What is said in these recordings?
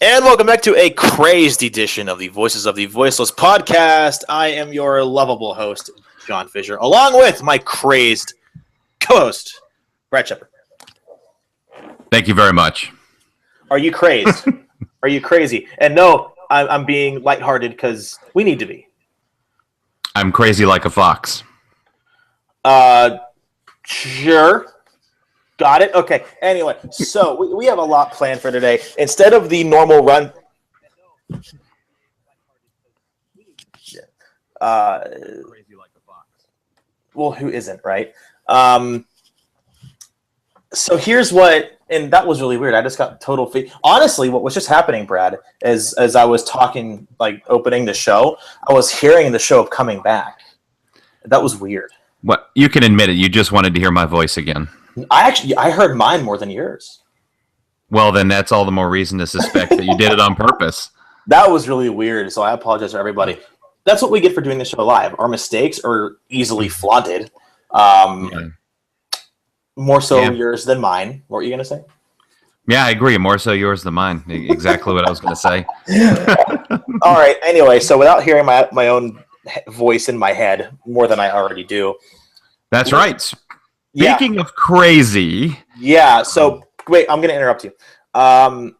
And welcome back to a crazed edition of the Voices of the Voiceless podcast. I am your lovable host, Jon Fisher, along with my crazed co-host, Brad Shepard. Thank you very much. Are you crazed? Are you crazy? And no, I'm being lighthearted because we need to be. I'm crazy like a fox. Sure. Got it? Okay. Anyway, so we have a lot planned for today. Instead of the normal run... Crazy like a fox. Well, who isn't, right? So here's what... And that was really weird. I just got total... Honestly, what was just happening, Brad, as I was talking, like, opening the show, I was hearing the show coming back. That was weird. What? You can admit it. You just wanted to hear my voice again. I heard mine more than yours. Well, then that's all the more reason to suspect that you did it on purpose. That was really weird, so I apologize for everybody. That's what we get for doing the show live. Our mistakes are easily flaunted. More so yours than mine. What were you going to say? Yeah, I agree. More so yours than mine. Exactly what I was going to say. All right. Anyway, so without hearing my own voice in my head more than I already do. That's right. Speaking of crazy. Yeah, so wait, I'm going to interrupt you. Well,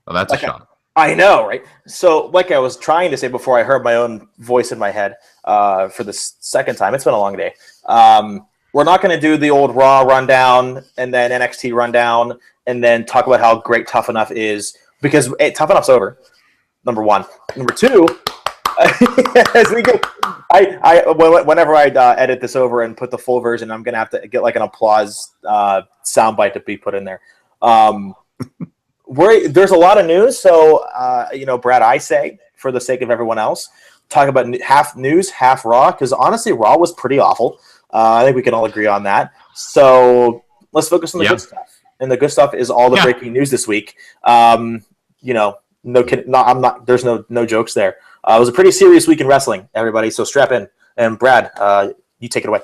that's a shock. I know, right? So like I was trying to say before I heard my own voice in my head for the second time, it's been a long day. We're not going to do the old Raw rundown and then NXT rundown and then talk about how great Tough Enough is because Tough Enough's over, number one. Number two, as we go, whenever I edit this over and put the full version, I'm gonna have to get like an applause soundbite to be put in there. There's a lot of news, so Brad, I say for the sake of everyone else, talk about half news, half Raw, because honestly, Raw was pretty awful. I think we can all agree on that. So let's focus on the good stuff, and the good stuff is all the breaking news this week. No kidding. No, I'm not. There's no jokes there. It was a pretty serious week in wrestling, everybody. So strap in. And Brad, you take it away.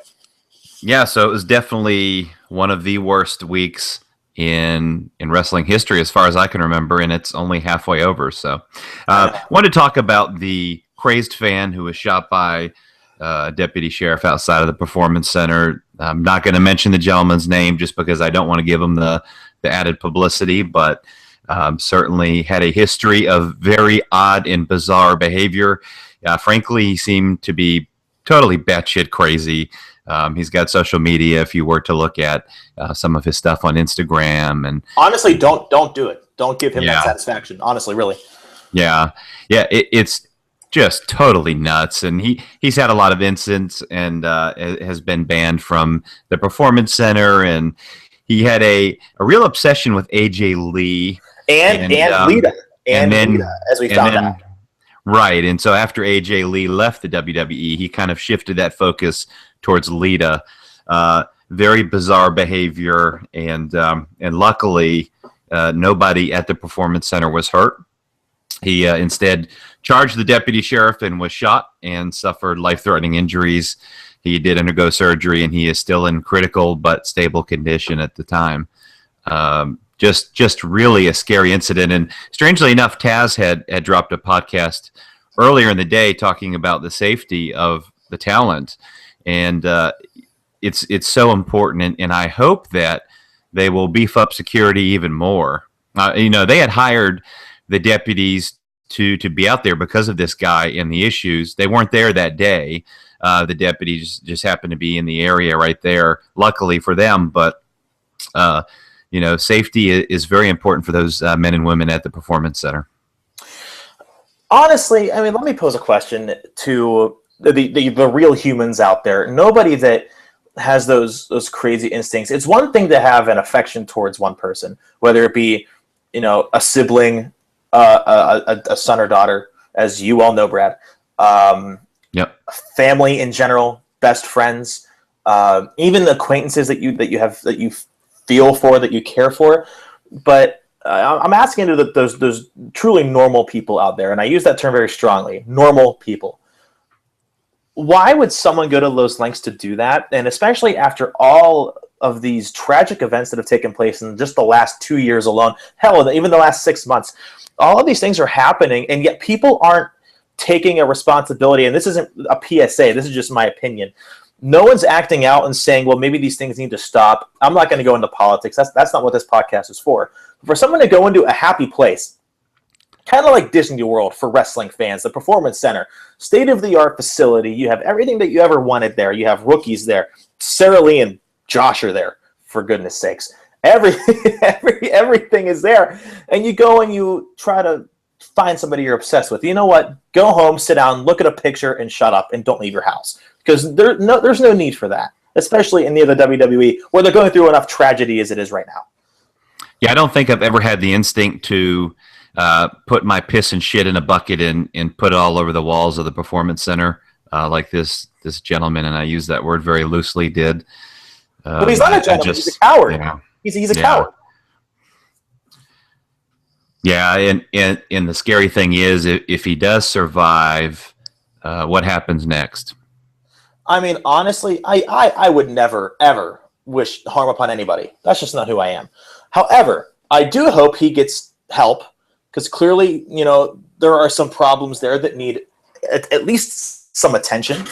Yeah, so it was definitely one of the worst weeks in wrestling history, as far as I can remember, and it's only halfway over. So, wanted to talk about the crazed fan who was shot by a deputy sheriff outside of the Performance Center. I'm not going to mention the gentleman's name just because I don't want to give him the added publicity, but. Certainly had a history of very odd and bizarre behavior. Frankly, he seemed to be totally batshit crazy. He's got social media. If you were to look at some of his stuff on Instagram, and honestly, don't do it. Don't give him that satisfaction. Honestly, really. Yeah. It's just totally nuts. And he's had a lot of incidents and has been banned from the Performance Center. And he had a real obsession with AJ Lee. And Lita. And Lita, as we found out. Right. And so after AJ Lee left the WWE, he kind of shifted that focus towards Lita. Very bizarre behavior. And luckily, nobody at the Performance Center was hurt. He instead charged the deputy sheriff and was shot and suffered life-threatening injuries. He did undergo surgery, and he is still in critical but stable condition at the time. Just really a scary incident. And strangely enough, Taz had dropped a podcast earlier in the day talking about the safety of the talent. And it's so important. And I hope that they will beef up security even more. They had hired the deputies to be out there because of this guy and the issues. They weren't there that day. The deputies just happened to be in the area right there, luckily for them. But safety is very important for those men and women at the Performance Center. Honestly, I mean, let me pose a question to the real humans out there. Nobody that has those crazy instincts. It's one thing to have an affection towards one person, whether it be, a sibling, a son or daughter, as you all know, Brad. Family in general, best friends, even acquaintances that you feel for, that you care for. But I'm asking those truly normal people out there, and I use that term very strongly, normal people. Why would someone go to those lengths to do that? And especially after all of these tragic events that have taken place in just the last 2 years alone. Hell, even the last 6 months. All of these things are happening, and yet people aren't taking a responsibility. And this isn't a PSA. This is just my opinion. No one's acting out and saying, well, maybe these things need to stop. I'm not going to go into politics. That's not what this podcast is for. For someone to go into a happy place, kind of like Disney World for wrestling fans, the Performance Center, state-of-the-art facility. You have everything that you ever wanted there. You have rookies there. Sarah Lee and Josh are there, for goodness sakes. Everything is there. And you go and you try to find somebody you're obsessed with. You know what? Go home, sit down, look at a picture, and shut up, and don't leave your house. Because there's no need for that, especially in the WWE, where they're going through enough tragedy as it is right now. Yeah, I don't think I've ever had the instinct to put my piss and shit in a bucket and put it all over the walls of the Performance Center like this gentleman, and I use that word very loosely, did. But he's not a gentleman. He's a coward. You know, he's a coward. Yeah, and the scary thing is, if he does survive, what happens next? I mean, honestly, I would never, ever wish harm upon anybody. That's just not who I am. However, I do hope he gets help, because clearly, you know, there are some problems there that need at least some attention,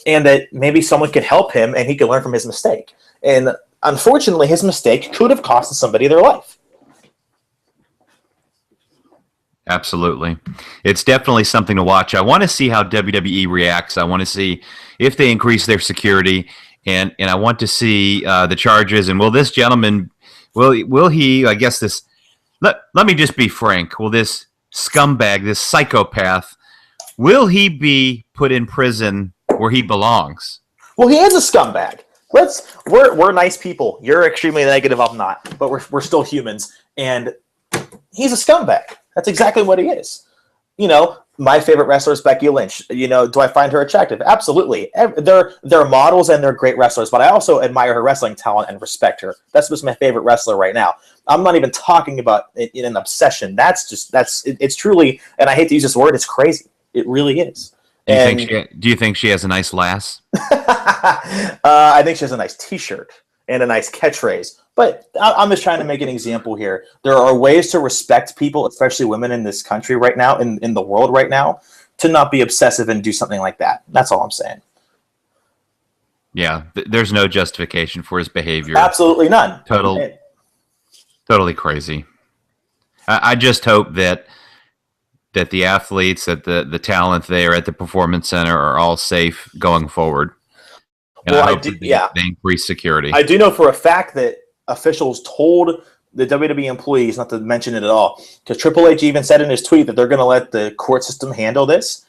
and that maybe someone could help him and he could learn from his mistake. And unfortunately, his mistake could have cost somebody their life. Absolutely. It's definitely something to watch. I want to see how WWE reacts. I want to see if they increase their security, and I want to see the charges. And will this gentleman, will he, I guess this, let me just be frank, will this scumbag, this psychopath, will he be put in prison where he belongs? Well, he is a scumbag. We're nice people. You're extremely negative. I'm not, but we're still humans, and he's a scumbag. That's exactly what he is. You know, my favorite wrestler is Becky Lynch. You know, do I find her attractive? Absolutely. They're models and they're great wrestlers, but I also admire her wrestling talent and respect her. That's what's my favorite wrestler right now. I'm not even talking about it in an obsession. It's truly, and I hate to use this word, it's crazy. It really is. Do you think she has a nice lass? I think she has a nice T-shirt and a nice catchphrase. But I'm just trying to make an example here. There are ways to respect people, especially women in this country right now, in the world right now, to not be obsessive and do something like that. That's all I'm saying. Yeah, there's no justification for his behavior. Absolutely none. Totally crazy. I just hope that the athletes, that the talent there at the Performance Center are all safe going forward. And I hope they increase security. I do know for a fact that officials told the WWE employees not to mention it at all, because Triple H even said in his tweet that they're going to let the court system handle this,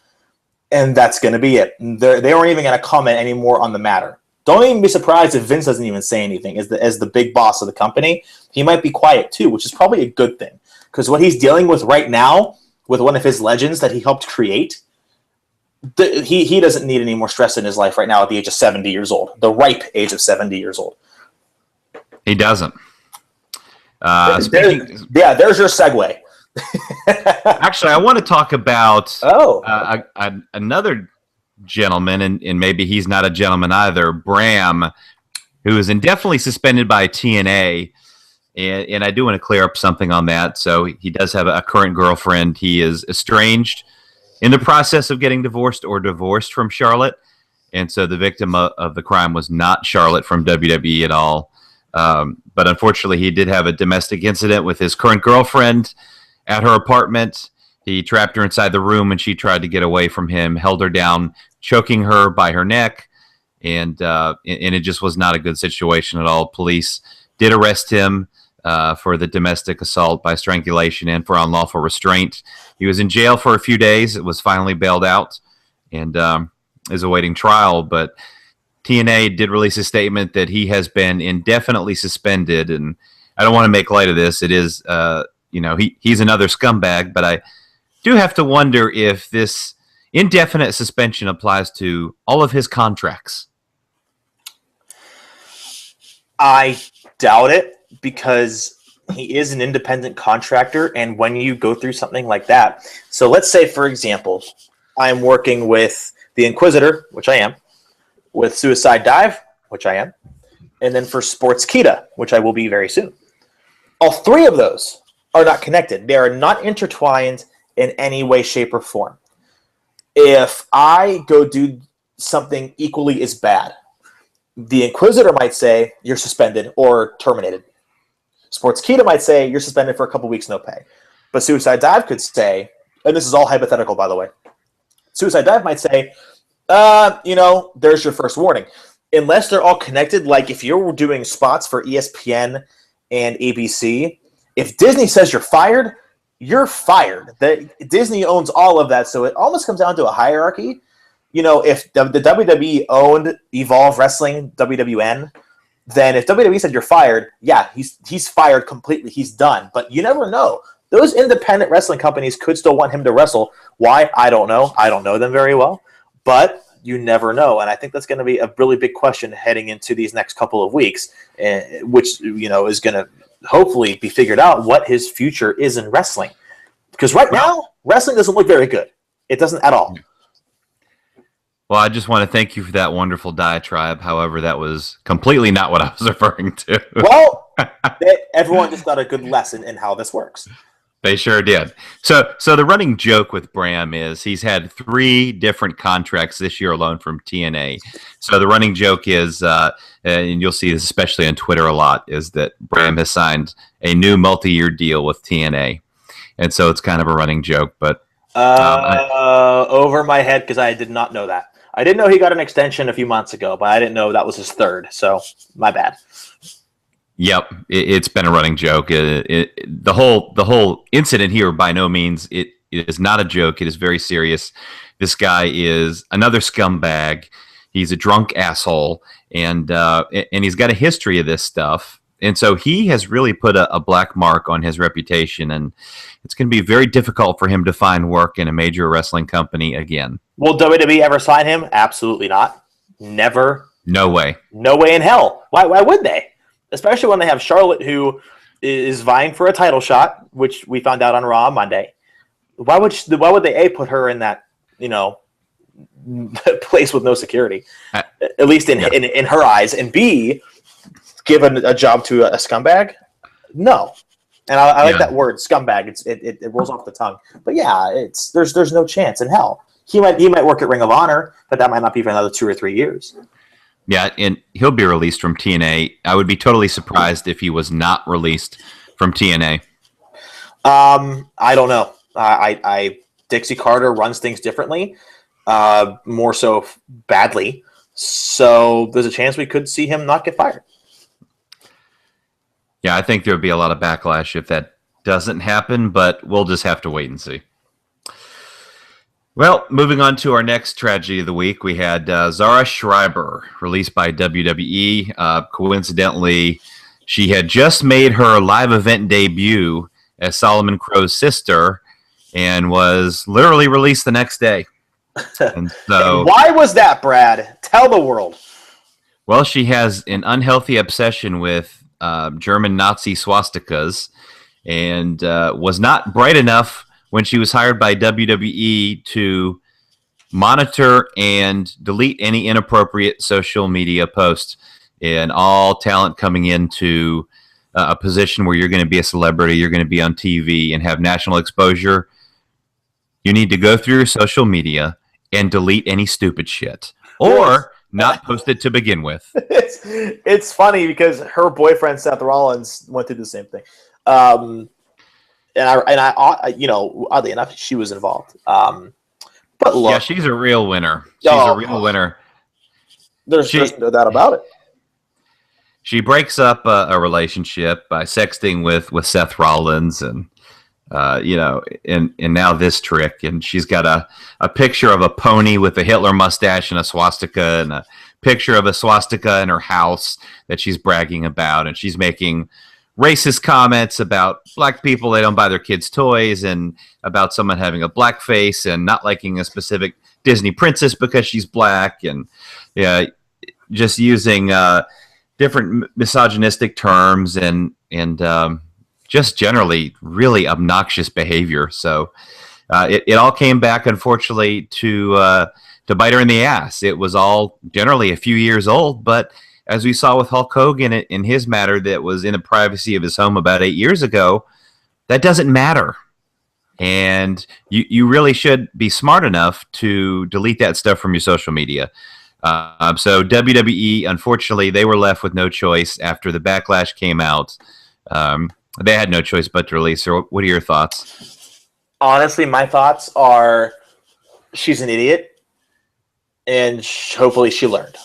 and that's going to be it. They aren't even going to comment anymore on the matter. Don't even be surprised if Vince doesn't even say anything. As the big boss of the company, he might be quiet too, which is probably a good thing, because what he's dealing with right now with one of his legends that he helped create, he doesn't need any more stress in his life right now at the age of 70 years old, the ripe age of 70 years old. He doesn't. There's your segue. Actually, I want to talk about another gentleman, and maybe he's not a gentleman either, Bram, who is indefinitely suspended by TNA, and I do want to clear up something on that. So he does have a current girlfriend. He is estranged, in the process of getting divorced or divorced from Charlotte, and so the victim of the crime was not Charlotte from WWE at all. But unfortunately, he did have a domestic incident with his current girlfriend at her apartment. He trapped her inside the room, and she tried to get away from him, held her down, choking her by her neck, and it just was not a good situation at all. Police did arrest him for the domestic assault by strangulation and for unlawful restraint. He was in jail for a few days. It was finally bailed out and is awaiting trial, but TNA did release a statement that he has been indefinitely suspended, and I don't want to make light of this. It is, he's another scumbag, but I do have to wonder if this indefinite suspension applies to all of his contracts. I doubt it, because he is an independent contractor, and when you go through something like that, so let's say, for example, I'm working with the Inquisitor, which I am, with Suicide Dive, which I am, and then for Sportskeeda, which I will be very soon. All three of those are not connected. They are not intertwined in any way, shape, or form. If I go do something equally as bad, the Inquisitor might say, you're suspended or terminated. Sportskeeda might say, you're suspended for a couple weeks, no pay. But Suicide Dive could say, and this is all hypothetical, by the way, Suicide Dive might say, there's your first warning. Unless they're all connected, like if you're doing spots for ESPN and ABC, if Disney says you're fired, you're fired. Disney owns all of that, so it almost comes down to a hierarchy. If the WWE owned Evolve Wrestling, WWN, then if WWE said you're fired, yeah, he's fired completely. He's done. But you never know. Those independent wrestling companies could still want him to wrestle. Why? I don't know. I don't know them very well. But you never know. And I think that's going to be a really big question heading into these next couple of weeks, which, is going to hopefully be figured out what his future is in wrestling. Because right now, wrestling doesn't look very good. It doesn't at all. Well, I just want to thank you for that wonderful diatribe. However, that was completely not what I was referring to. Well, everyone just got a good lesson in how this works. They sure did. So the running joke with Bram is he's had 3 different contracts this year alone from TNA. So the running joke is, and you'll see this especially on Twitter a lot, is that Bram has signed a new multi-year deal with TNA. And so it's kind of a running joke. But over my head, because I did not know that. I didn't know he got an extension a few months ago, but I didn't know that was his 3rd. So my bad. Yep, it's been a running joke. The whole incident here, by no means, it is not a joke. It is very serious. This guy is another scumbag. He's a drunk asshole, and he's got a history of this stuff. And so he has really put a black mark on his reputation, and it's going to be very difficult for him to find work in a major wrestling company again. Will WWE ever sign him? Absolutely not. Never. No way. No way in hell. Why would they? Especially when they have Charlotte, who is vying for a title shot, which we found out on Raw on Monday. Why would they put her in that place with no security, at least in her eyes, and B, give a job to a scumbag? No, and I like that word, scumbag. It rolls off the tongue. But yeah, there's no chance in hell. He might work at Ring of Honor, but that might not be for another 2 or 3 years. Yeah, and he'll be released from TNA. I would be totally surprised if he was not released from TNA. I don't know. Dixie Carter runs things differently, more so badly. So there's a chance we could see him not get fired. Yeah, I think there would be a lot of backlash if that doesn't happen, but we'll just have to wait and see. Well, moving on to our next tragedy of the week, we had Zahra Schreiber, released by WWE. Coincidentally, she had just made her live event debut as Solomon Crow's sister and was literally released the next day. And so, and why was that, Brad? Tell the world. Well, she has an unhealthy obsession with German Nazi swastikas and was not bright enough when she was hired by WWE to monitor and delete any inappropriate social media posts. And all talent coming into a position where you're going to be a celebrity, you're going to be on TV and have national exposure, you need to go through your social media and delete any stupid shit. Or not post it to begin with. It's funny because her boyfriend, Seth Rollins, went through the same thing. And I, oddly enough, she was involved. But look, yeah, she's a real winner. She's a real winner. There's no doubt about it. She breaks up a relationship by sexting with Seth Rollins, and and now this trick. And she's got a picture of a pony with a Hitler mustache and a swastika, and a picture of a swastika in her house that she's bragging about, and she's making racist comments about black people. They don't buy their kids toys, and about someone having a black face and not liking a specific Disney princess because she's black, and just using different misogynistic terms and just generally really obnoxious behavior. So it all came back, unfortunately, to bite her in the ass. It was all generally a few years old, but as we saw with Hulk Hogan in his matter that was in the privacy of his home about 8 years ago, that doesn't matter. And you really should be smart enough to delete that stuff from your social media. So WWE, unfortunately, they were left with no choice after the backlash came out. They had no choice but to release her. What are your thoughts? Honestly, my thoughts are she's an idiot, and hopefully she learned.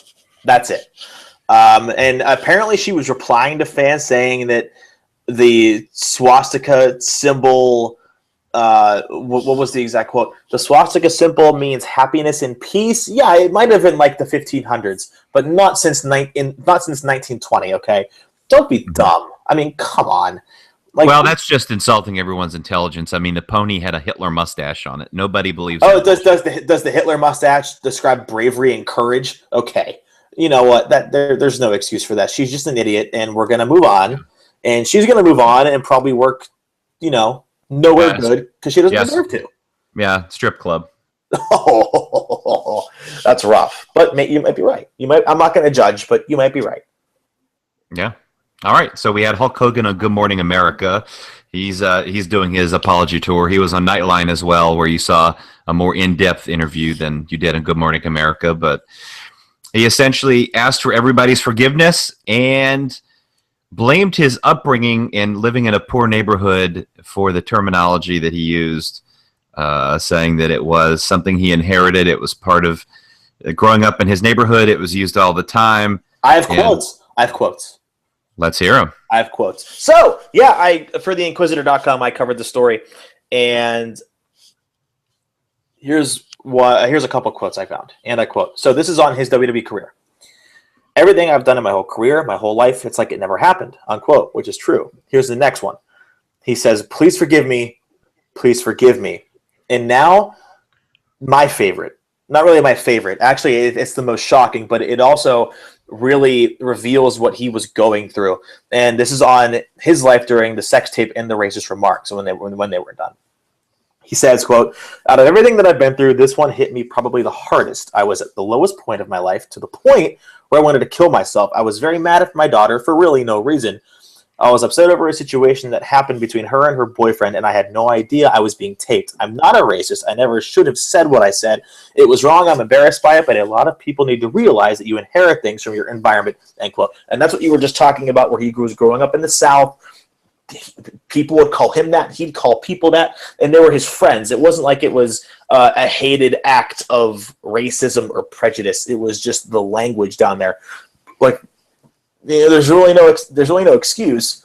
That's it. And apparently she was replying to fans saying that the swastika symbol, what was the exact quote? The swastika symbol means happiness and peace. Yeah, it might have been like the 1500s, but not since 1920. Okay, don't be dumb. I mean, come on. Like, well, that's just insulting everyone's intelligence. I mean, the pony had a Hitler mustache on it. Nobody believes. Oh, does the Hitler mustache describe bravery and courage? Okay, you know what? There's no excuse for that. She's just an idiot, and we're gonna move on. And she's gonna move on and probably work, nowhere good because she doesn't deserve to. Yeah, strip club. Oh, that's rough. But you might be right. I'm not gonna judge, but you might be right. Yeah. All right, so we had Hulk Hogan on Good Morning America. He's doing his apology tour. He was on Nightline as well, where you saw a more in-depth interview than you did on Good Morning America. But he essentially asked for everybody's forgiveness and blamed his upbringing and living in a poor neighborhood for the terminology that he used, saying that it was something he inherited. It was part of growing up in his neighborhood. It was used all the time. I have quotes. Let's hear them. I have quotes. So, yeah, for theinquisitor.com, I covered the story, and here's a couple quotes I found, and I quote. So this is on his WWE career. Everything I've done in my whole career, my whole life, it's like it never happened, unquote, which is true. Here's the next one. He says, please forgive me. Please forgive me. And now, my favorite. Not really my favorite. Actually, it's the most shocking, but it also really reveals what he was going through. And this is on his life during the sex tape and the racist remarks when they were done. He says, quote, out of everything that I've been through, this one hit me probably the hardest. I was at the lowest point of my life, to the point where I wanted to kill myself. I was very mad at my daughter for really no reason. I was upset over a situation that happened between her and her boyfriend, and I had no idea I was being taped. I'm not a racist. I never should have said what I said. It was wrong. I'm embarrassed by it, but a lot of people need to realize that you inherit things from your environment, end quote. And that's what you were just talking about, where he was growing up in the South. People would call him that. He'd call people that, and they were his friends. It wasn't like it was a hated act of racism or prejudice. It was just the language down there. Like, there's really no excuse.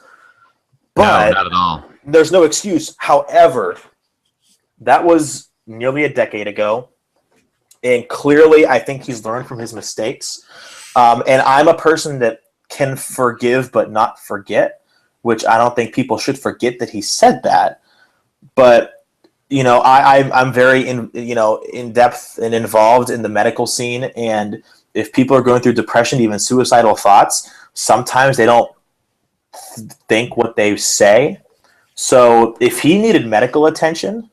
But no, not at all. There's no excuse. However, that was nearly a decade ago, and clearly, I think he's learned from his mistakes. And I'm a person that can forgive but not forget, which I don't think people should forget that he said that. But I'm very in depth and involved in the medical scene, and if people are going through depression, even suicidal thoughts, sometimes they don't think what they say. So if he needed medical attention,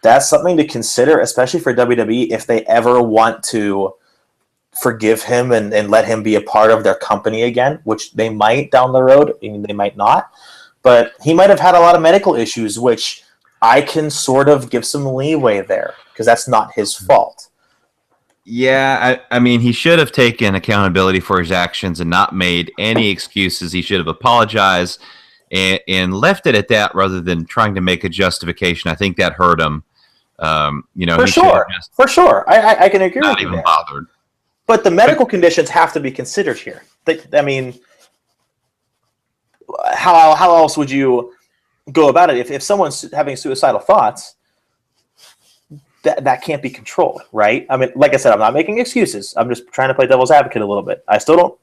that's something to consider, especially for WWE, if they ever want to forgive him and let him be a part of their company again, which they might down the road, and they might not. But he might have had a lot of medical issues, which I can sort of give some leeway there, because that's not his fault. Yeah, I mean, he should have taken accountability for his actions and not made any excuses. He should have apologized and left it at that rather than trying to make a justification. I think that hurt him. For sure. I can agree with you. Not even bothered. But the medical conditions have to be considered here. I mean, how else would you go about it if someone's having suicidal thoughts? That can't be controlled, right? I mean, like I said, I'm not making excuses. I'm just trying to play devil's advocate a little bit. I still don't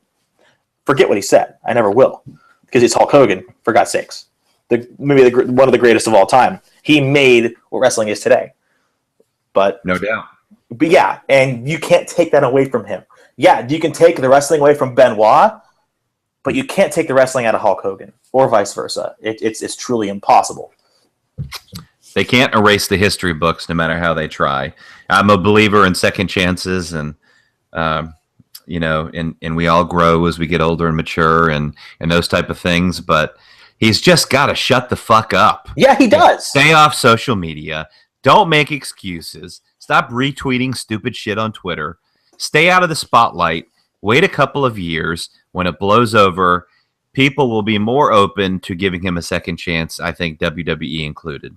forget what he said. I never will, because it's Hulk Hogan, for God's sakes. Maybe one of the greatest of all time. He made what wrestling is today. But no doubt. But yeah, and you can't take that away from him. Yeah, you can take the wrestling away from Benoit, but you can't take the wrestling out of Hulk Hogan, or vice versa. It's truly impossible. They can't erase the history books no matter how they try. I'm a believer in second chances, and and we all grow as we get older and mature and those type of things. But he's just got to shut the fuck up. Yeah, he does. Stay off social media. Don't make excuses. Stop retweeting stupid shit on Twitter. Stay out of the spotlight. Wait a couple of years. When it blows over, people will be more open to giving him a second chance, I think WWE included.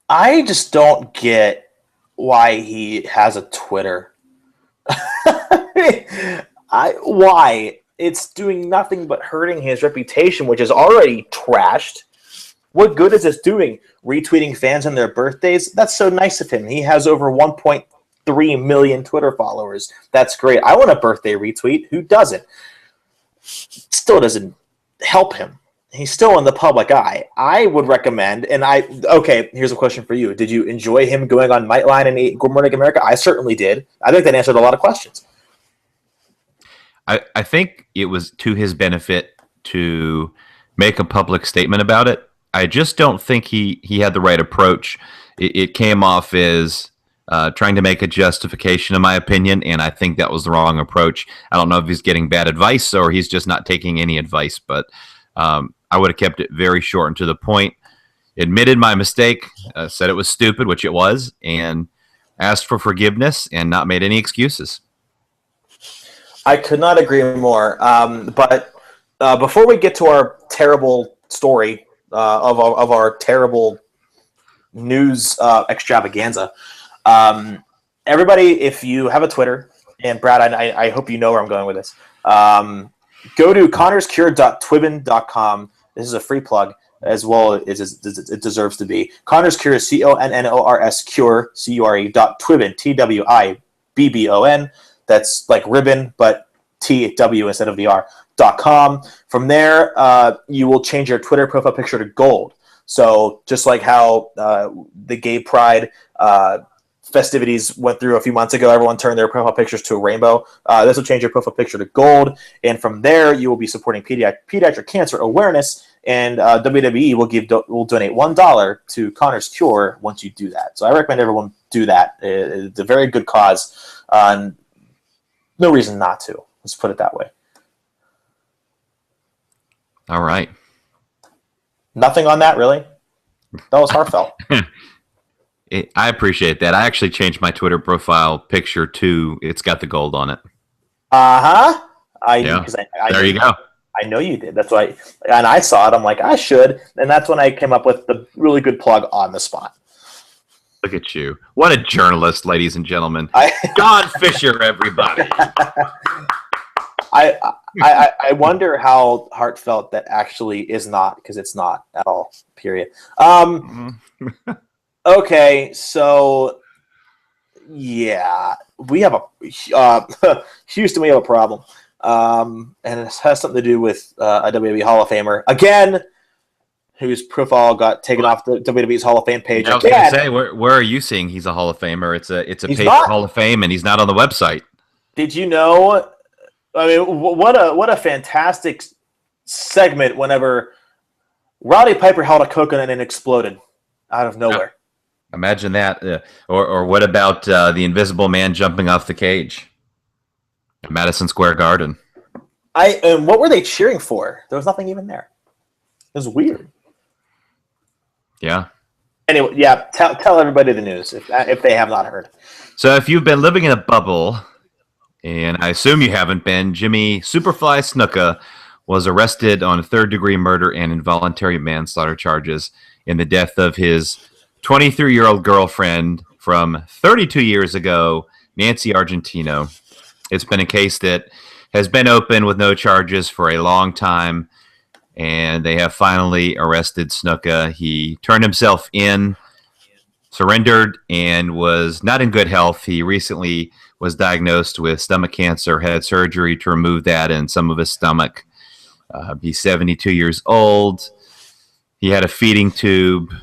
I just don't get why he has a Twitter. Why? It's doing nothing but hurting his reputation, which is already trashed. What good is this doing? Retweeting fans on their birthdays? That's so nice of him. He has over 1.3 million Twitter followers. That's great. I want a birthday retweet. Who doesn't? Still doesn't help him. He's still in the public eye. I would recommend, okay, here's a question for you. Did you enjoy him going on Nightline and Good Morning America? I certainly did. I think that answered a lot of questions. I think it was to his benefit to make a public statement about it. I just don't think he had the right approach. It came off as trying to make a justification, in my opinion, and I think that was the wrong approach. I don't know if he's getting bad advice or he's just not taking any advice, but I would have kept it very short and to the point. Admitted my mistake, said it was stupid, which it was, and asked for forgiveness and not made any excuses. I could not agree more. But before we get to our terrible story of our terrible news extravaganza, everybody, if you have a Twitter, and Brad, I hope you know where I'm going with this, go to connorscure.twibbin.com. This is a free plug, as well as it deserves to be. Connor's Cure is CONNORS Cure, CURE.twibbin, TWIBBON. That's like ribbon, but TW instead of the R.com. From there, you will change your Twitter profile picture to gold. So just like how the gay pride festivities went through a few months ago, everyone turned their profile pictures to a rainbow. This will change your profile picture to gold. And from there, you will be supporting pediatric cancer awareness. And WWE will donate $1 to Connor's Cure once you do that. So I recommend everyone do that. It's a very good cause. No reason not to. Let's put it that way. All right. Nothing on that, really? That was heartfelt. I appreciate that. I actually changed my Twitter profile picture to it's got the gold on it. Uh-huh. There you go. I know you did. That's why, and I saw it. I'm like, I should. And that's when I came up with the really good plug on the spot. Look at you. What a journalist, ladies and gentlemen. Jon Fisher, everybody. I wonder how heartfelt that actually is not, because it's not at all, period. Okay, so, yeah. We have a Houston, we have a problem. And it has something to do with a WWE Hall of Famer. Again, whose profile got taken off the WWE's Hall of Fame page. I was going to say, where are you seeing he's a Hall of Famer? It's a page Hall of Fame, and he's not on the website. Did you know? I mean, what a fantastic segment whenever Roddy Piper held a coconut and exploded out of nowhere. Imagine that. Or what about the Invisible Man jumping off the cage at Madison Square Garden? And what were they cheering for? There was nothing even there. It was weird. Yeah. Anyway, yeah, tell everybody the news if they have not heard. So if you've been living in a bubble, and I assume you haven't been, Jimmy Superfly Snuka was arrested on third-degree murder and involuntary manslaughter charges in the death of his 23-year-old girlfriend from 32 years ago, Nancy Argentino. It's been a case that has been open with no charges for a long time, and they have finally arrested Snuka. He turned himself in, surrendered, and was not in good health. He recently was diagnosed with stomach cancer, had surgery to remove that in some of his stomach. He's 72 years old. He had a feeding tube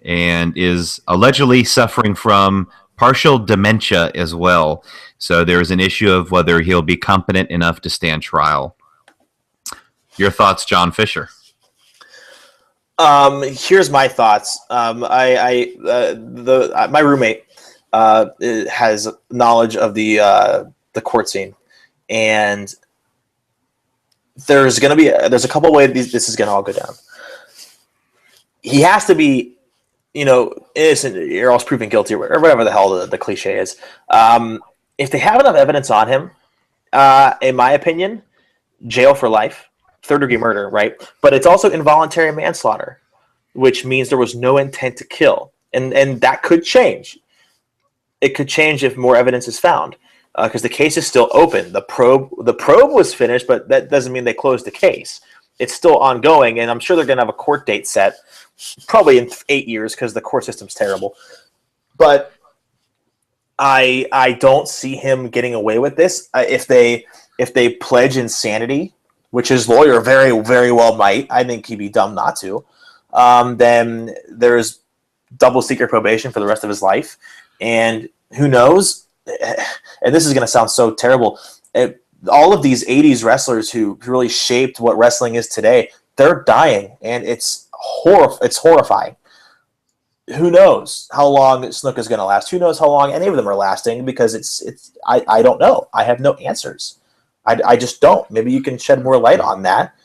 and is allegedly suffering from partial dementia as well. So there's an issue of whether he'll be competent enough to stand trial. Your thoughts, Jon Fisher? Here's my thoughts. My roommate has knowledge of the the court scene, and there's a couple ways this is going to all go down. He has to be, innocent, or else proven guilty, or whatever the hell the cliche is. If they have enough evidence on him, in my opinion, jail for life, third-degree murder, right? But it's also involuntary manslaughter, which means there was no intent to kill, and that could change. It could change if more evidence is found, because the case is still open. The probe was finished, but that doesn't mean they closed the case. It's still ongoing, and I'm sure they're going to have a court date set, probably in 8 years, because the court system's terrible. But I don't see him getting away with this. If they pledge insanity, which his lawyer very, very well might, I think he'd be dumb not to. Then there's double secret probation for the rest of his life, and who knows? And this is going to sound so terrible. All of these '80s wrestlers who really shaped what wrestling is today, they're dying, and it's horrifying. Who knows how long Snuka is going to last? Who knows how long any of them are lasting? Because I don't know. I have no answers. I just don't. Maybe you can shed more light on that.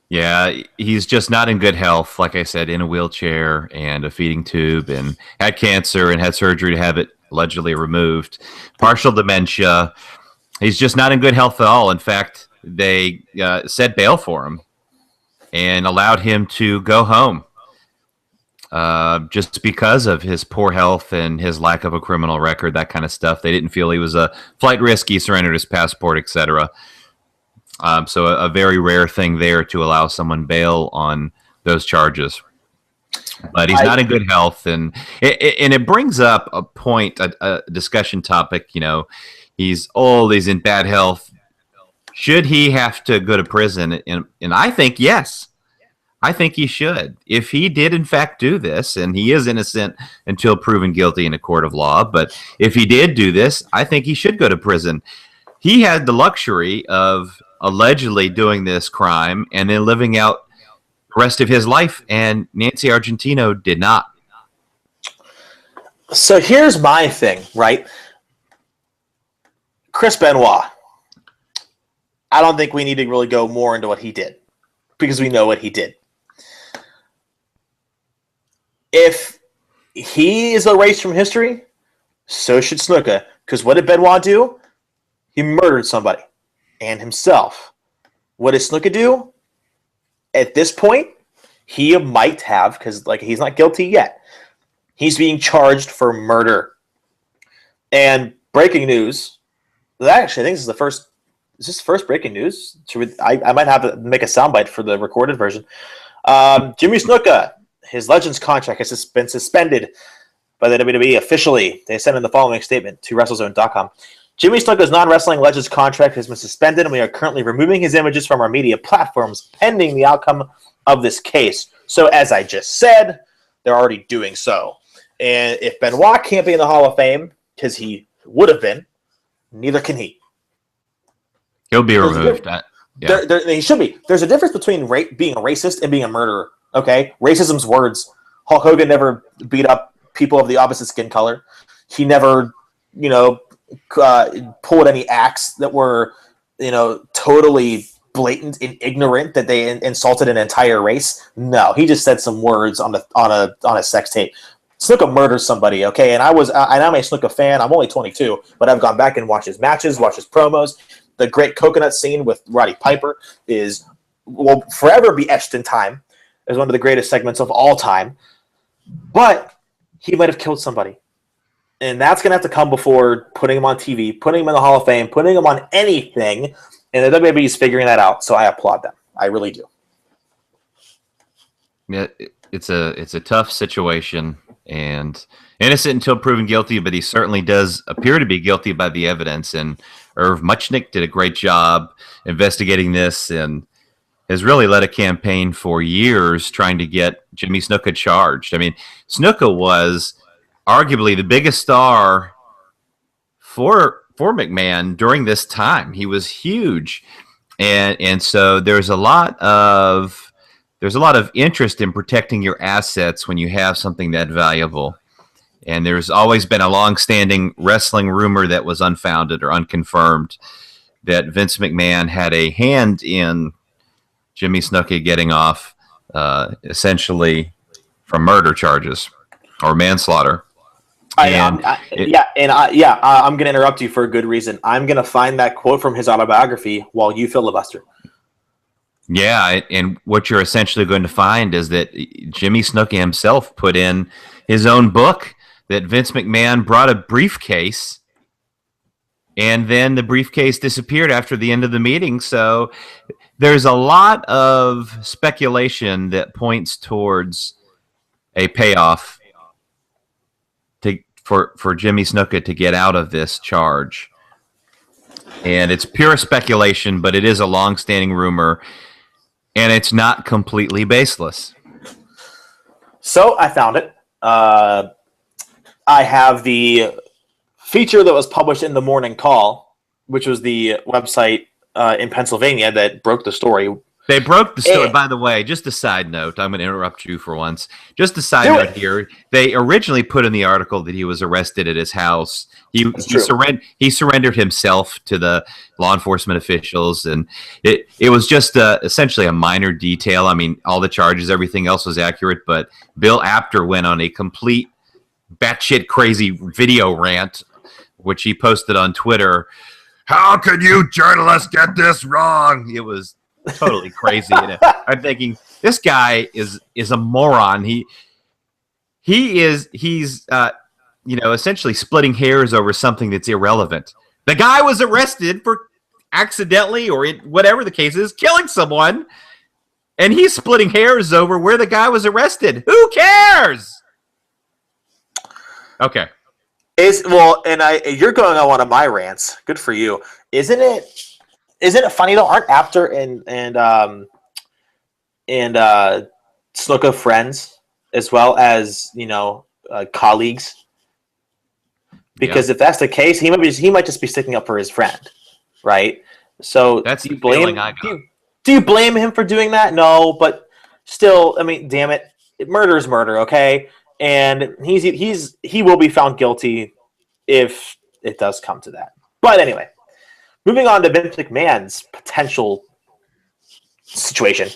Yeah, he's just not in good health. Like I said, in a wheelchair and a feeding tube, and had cancer and had surgery to have it allegedly removed. Partial dementia. He's just not in good health at all. In fact, they set bail for him and allowed him to go home just because of his poor health and his lack of a criminal record, that kind of stuff. They didn't feel he was a flight risk. He surrendered his passport, etc. So a very rare thing there to allow someone bail on those charges. But he's not in good health, and it brings up a point, a discussion topic. He's old, he's in bad health. Should he have to go to prison? And I think yes. I think he should. If he did in fact do this, and he is innocent until proven guilty in a court of law, but if he did do this, I think he should go to prison. He had the luxury of allegedly doing this crime and then living out the rest of his life, and Nancy Argentino did not. So here's my thing, right? Chris Benoit. I don't think we need to really go more into what he did, because we know what he did. If he is erased from history, so should Snuka. Because what did Benoit do? He murdered somebody. And himself. What does Snuka do? At this point, he might have, because he's not guilty yet. He's being charged for murder. And breaking news. Actually, I think this is the first. Is this first breaking news? I might have to make a soundbite for the recorded version. Jimmy Snuka, his Legends contract has been suspended by the WWE officially. They sent in the following statement to WrestleZone.com. Jimmy Snuka's non-wrestling Legends contract has been suspended, and we are currently removing his images from our media platforms pending the outcome of this case. So, as I just said, they're already doing so. And if Benoit can't be in the Hall of Fame, because he would have been, neither can he. He'll be removed. He should be. There's a difference between being a racist and being a murderer. Okay? Racism's words. Hulk Hogan never beat up people of the opposite skin color. He never, pulled any acts that were, totally blatant and ignorant that they insulted an entire race. No, he just said some words on a sex tape. Snuka murders somebody, okay? And I'm a Snuka fan. I'm only 22, but I've gone back and watched his matches, watched his promos. The great coconut scene with Roddy Piper will forever be etched in time as one of the greatest segments of all time. But he might have killed somebody. And that's going to have to come before putting him on TV, putting him in the Hall of Fame, putting him on anything. And the WWE is figuring that out, so I applaud them. I really do. Yeah, it's a tough situation, and innocent until proven guilty, but he certainly does appear to be guilty by the evidence. And Irv Muchnick did a great job investigating this and has really led a campaign for years trying to get Jimmy Snuka charged. I mean, Snuka was arguably the biggest star for McMahon during this time. He was huge, and so there's a lot of interest in protecting your assets when you have something that valuable. And there's always been a long-standing wrestling rumor that was unfounded or unconfirmed that Vince McMahon had a hand in Jimmy Snuka getting off essentially from murder charges or manslaughter. I'm going to interrupt you for a good reason. I'm going to find that quote from his autobiography while you filibuster. Yeah, and what you're essentially going to find is that Jimmy Snuka himself put in his own book that Vince McMahon brought a briefcase, and then the briefcase disappeared after the end of the meeting. So there's a lot of speculation that points towards a payoff for Jimmy Snuka to get out of this charge. And it's pure speculation, but it is a long-standing rumor, and it's not completely baseless. So I found it. I have the feature that was published in the Morning Call, which was the website in Pennsylvania that broke the story. They broke the story. By the way, just a side note. I'm going to interrupt you for once. Just a side note here. They originally put in the article that he was arrested at his house. He surrendered himself to the law enforcement officials, and it was just essentially a minor detail. I mean, all the charges, everything else was accurate, but Bill Apter went on a complete batshit crazy video rant, which he posted on Twitter. How could you journalists get this wrong? It was totally crazy. I'm thinking this guy is a moron. He's essentially splitting hairs over something that's irrelevant. The guy was arrested for accidentally, or whatever the case is, killing someone, and he's splitting hairs over where the guy was arrested. Who cares? Okay. You're going on one of my rants. Good for you. Isn't it funny though? Aren't Apter and Snuka friends as well as colleagues? Because if that's the case, he might just be sticking up for his friend, right? So that's the feeling I got. Do you blame him for doing that? No, but still, I mean, damn it, murder is murder, okay? And he will be found guilty if it does come to that. But anyway. Moving on to Vince McMahon's potential situation.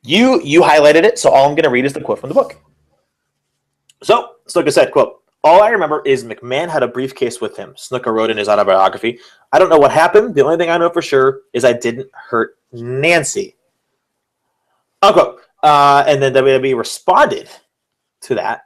You highlighted it, so all I'm going to read is the quote from the book. So, Snuka said, quote, "All I remember is McMahon had a briefcase with him," Snuka wrote in his autobiography. "I don't know what happened. The only thing I know for sure is I didn't hurt Nancy." Unquote. And then WWE responded to that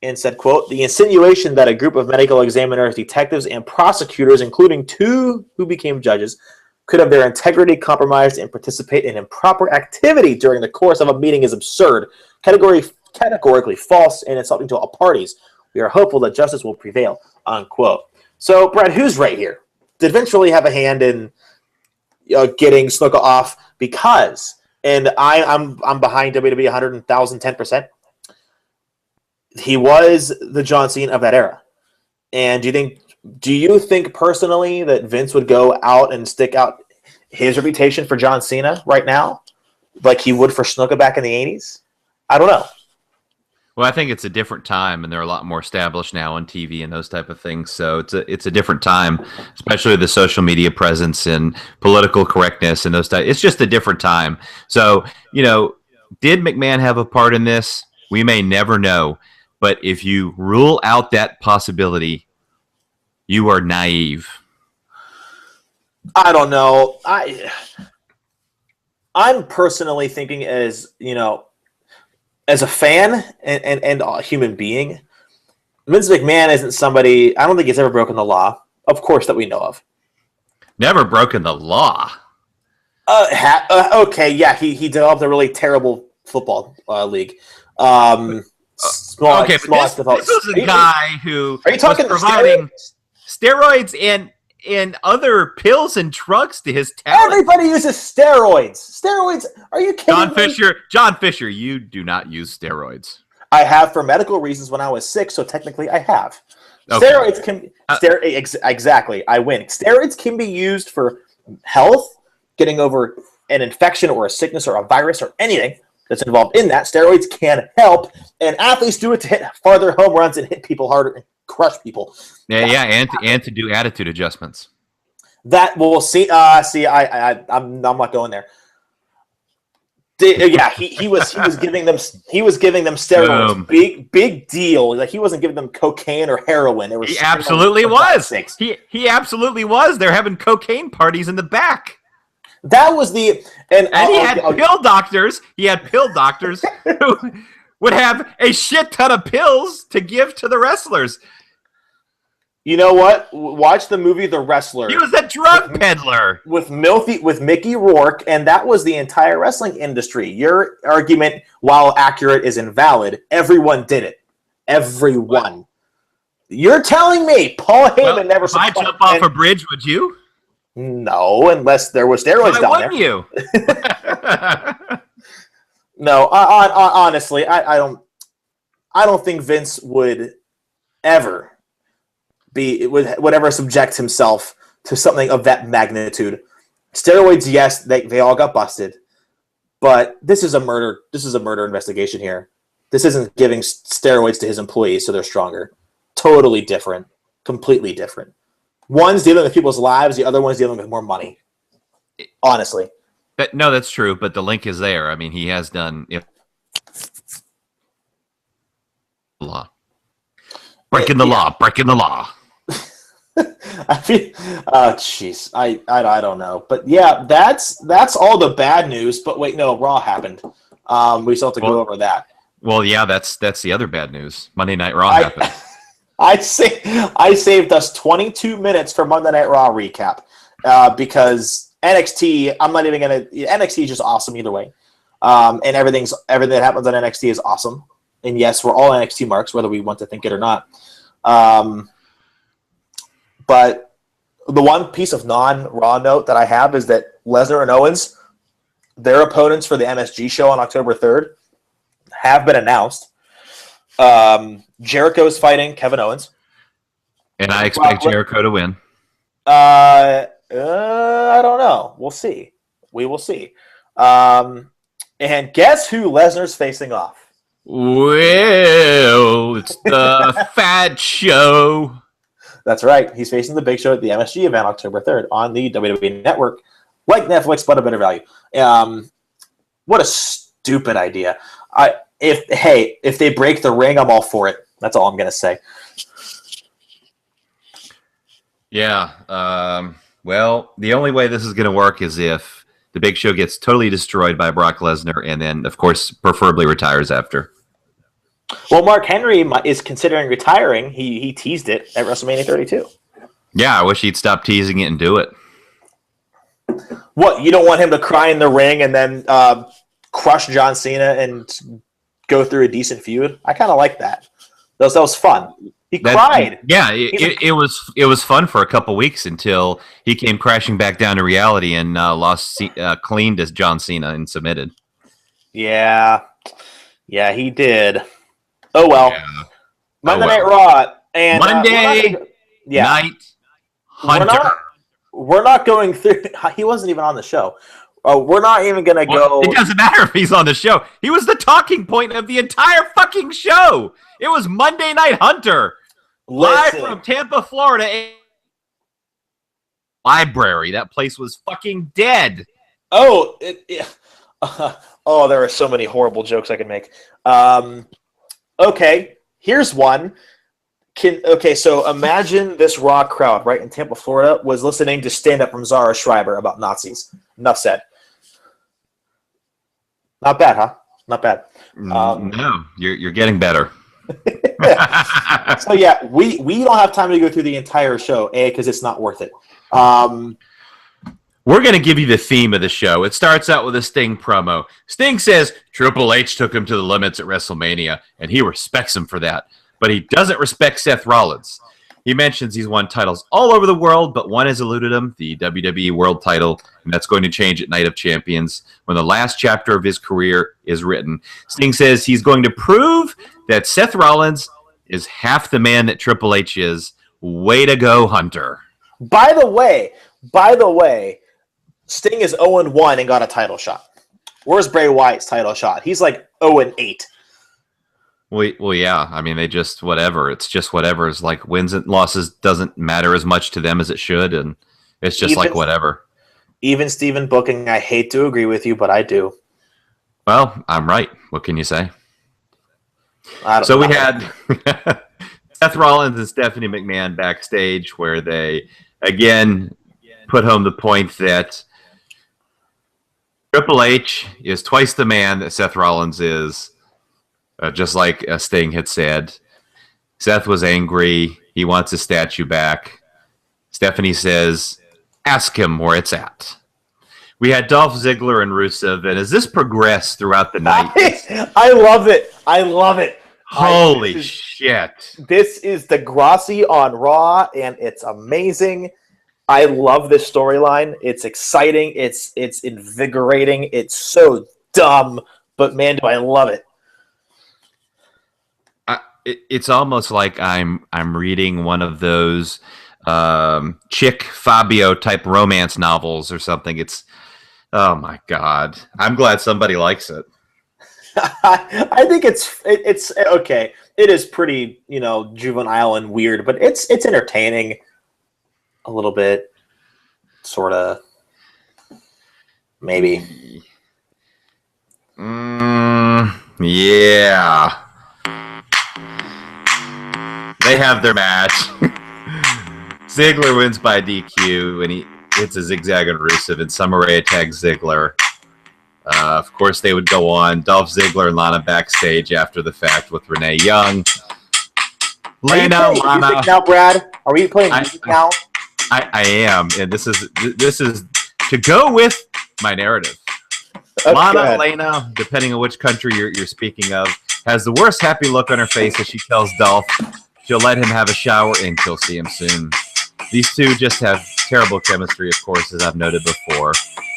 and said, quote, "The insinuation that a group of medical examiners, detectives, and prosecutors, including 2 who became judges, could have their integrity compromised and participate in improper activity during the course of a meeting is absurd, categorically false, and insulting to all parties. We are hopeful that justice will prevail," unquote. So, Brad, who's right here? Did Vince really have a hand in getting Snuka off? Because, and I'm behind WWE 110%. He was the John Cena of that era. And do you think personally that Vince would go out and stick out his reputation for John Cena right now like he would for Snuka back in the 80s? I don't know. Well, I think it's a different time, and they're a lot more established now on TV and those type of things. So it's a different time, especially with the social media presence and political correctness and those type. It's just a different time. So, did McMahon have a part in this? We may never know. But if you rule out that possibility, you are naive. I don't know. I'm personally thinking as a fan and a human being, Vince McMahon isn't somebody. I don't think he's ever broken the law, of course, that we know of. Never broken the law. Okay, yeah, he developed a really terrible football league. This was a guy who was providing steroids and other pills and drugs to his talent. Everybody uses steroids. Steroids? Are you kidding me? John Fisher, you do not use steroids. I have for medical reasons when I was sick, so technically I have. Okay. Steroids can exactly. I win. Steroids can be used for health, getting over an infection or a sickness or a virus or anything. that's involved in that. Steroids can help, and athletes do it to hit farther home runs and hit people harder and crush people. And to do attitude adjustments. That we'll see. I'm not going there. Yeah, he was giving them steroids. Big deal. Like he wasn't giving them cocaine or heroin. He absolutely was. He absolutely was. They're having cocaine parties in the back. That was the and he had pill doctors. He had pill doctors who would have a shit ton of pills to give to the wrestlers. You know what? Watch the movie The Wrestler. He was a drug peddler with Mickey Rourke, and that was the entire wrestling industry. Your argument, while accurate, is invalid. Everyone did it. Everyone. You're telling me Paul Heyman never. If I jump off a bridge, would you? No, unless there was steroids down there. Why wouldn't you? No, honestly, I don't think Vince would ever would ever subject himself to something of that magnitude. Steroids, yes, they all got busted, but this is a murder investigation here. This isn't giving steroids to his employees so they're stronger. Totally different. Completely different. One's dealing with people's lives, the other one's dealing with more money. Honestly. No, that's true, but the link is there. I mean, he has done law. Breaking the law. I feel, jeez, I don't know, but yeah, that's all the bad news. But wait, no, Raw happened. We still have to go over that. Well, yeah, that's the other bad news. Monday Night Raw happened. I saved us 22 minutes for Monday Night Raw recap because NXT. I'm not even gonna. NXT is just awesome either way, and everything that happens on NXT is awesome. And yes, we're all NXT marks, whether we want to think it or not. But the one piece of non-Raw note that I have is that Lesnar and Owens, their opponents for the MSG show on October 3rd, have been announced. Jericho is fighting Kevin Owens. And I expect Jericho to win. I don't know. We'll see. We will see. And guess who Lesnar's facing off? Well, it's the Fat Show. That's right. He's facing the Big Show at the MSG event October 3rd on the WWE Network. Like Netflix, but a better value. What a stupid idea. If they break the ring, I'm all for it. That's all I'm going to say. Yeah. Well, the only way this is going to work is if the Big Show gets totally destroyed by Brock Lesnar and then, of course, preferably retires after. Well, Mark Henry is considering retiring. He teased it at WrestleMania 32. Yeah, I wish he'd stop teasing it and do it. What, you don't want him to cry in the ring and then crush John Cena and go through a decent feud? I kind of like that. That was fun. He cried. Yeah, it was fun for a couple weeks until he came crashing back down to reality and lost clean to John Cena and submitted. Yeah, he did. Oh well. Yeah. Monday Night Raw and Monday Night Hunter. We're not going through. He wasn't even on the show. We're not even going to go. It doesn't matter if he's on the show. He was the talking point of the entire fucking show. It was Monday Night Hunter. Live from Tampa, Florida. Library. That place was fucking dead. Oh, there are so many horrible jokes I could make. Okay, here's one. So imagine this Raw crowd, right, in Tampa, Florida, was listening to stand-up from Zahra Schreiber about Nazis. Enough said. Not bad, huh? Not bad. No, you're getting better. So yeah, we don't have time to go through the entire show, because it's not worth it. We're going to give you the theme of the show. It starts out with a Sting promo. Sting says Triple H took him to the limits at WrestleMania, and he respects him for that. But he doesn't respect Seth Rollins. He mentions he's won titles all over the world, but one has eluded him, the WWE World title, and that's going to change at Night of Champions when the last chapter of his career is written. Sting says he's going to prove that Seth Rollins is half the man that Triple H is. Way to go, Hunter. By the way, Sting is 0-1 and got a title shot. Where's Bray Wyatt's title shot? He's like 0-8. Well, yeah. I mean, they just whatever. It's just whatever. It's like wins and losses doesn't matter as much to them as it should, and it's just like whatever. Even Steven Booking, I hate to agree with you, but I do. Well, I'm right. What can you say? So we had Seth Rollins and Stephanie McMahon backstage, where they again put home the point that Triple H is twice the man that Seth Rollins is. Just like Sting had said, Seth was angry. He wants his statue back. Stephanie says, ask him where it's at. We had Dolph Ziggler and Rusev, and as this progressed throughout the night... I love it. I love it. Holy shit. This is Degrassi on Raw, and it's amazing. I love this storyline. It's exciting. It's invigorating. It's so dumb, but man, do I love it. It's almost like I'm reading one of those Chick Fabio type romance novels or something. It's oh my god! I'm glad somebody likes it. I think it's okay. It is pretty juvenile and weird, but it's entertaining a little bit, sort of, maybe. Yeah. They have their match. Ziggler wins by DQ, and he hits a zigzag on Rusev, and Summer Rae attacks Ziggler. Of course, they would go on. Dolph Ziggler and Lana backstage after the fact with Renee Young. Lana. Music now, Brad? Are we playing music now? I am, and this is to go with my narrative. Okay. Lana, Lena, depending on which country you're speaking of, has the worst happy look on her face as she tells Dolph she'll let him have a shower and she'll see him soon. These two just have terrible chemistry, of course, as I've noted before.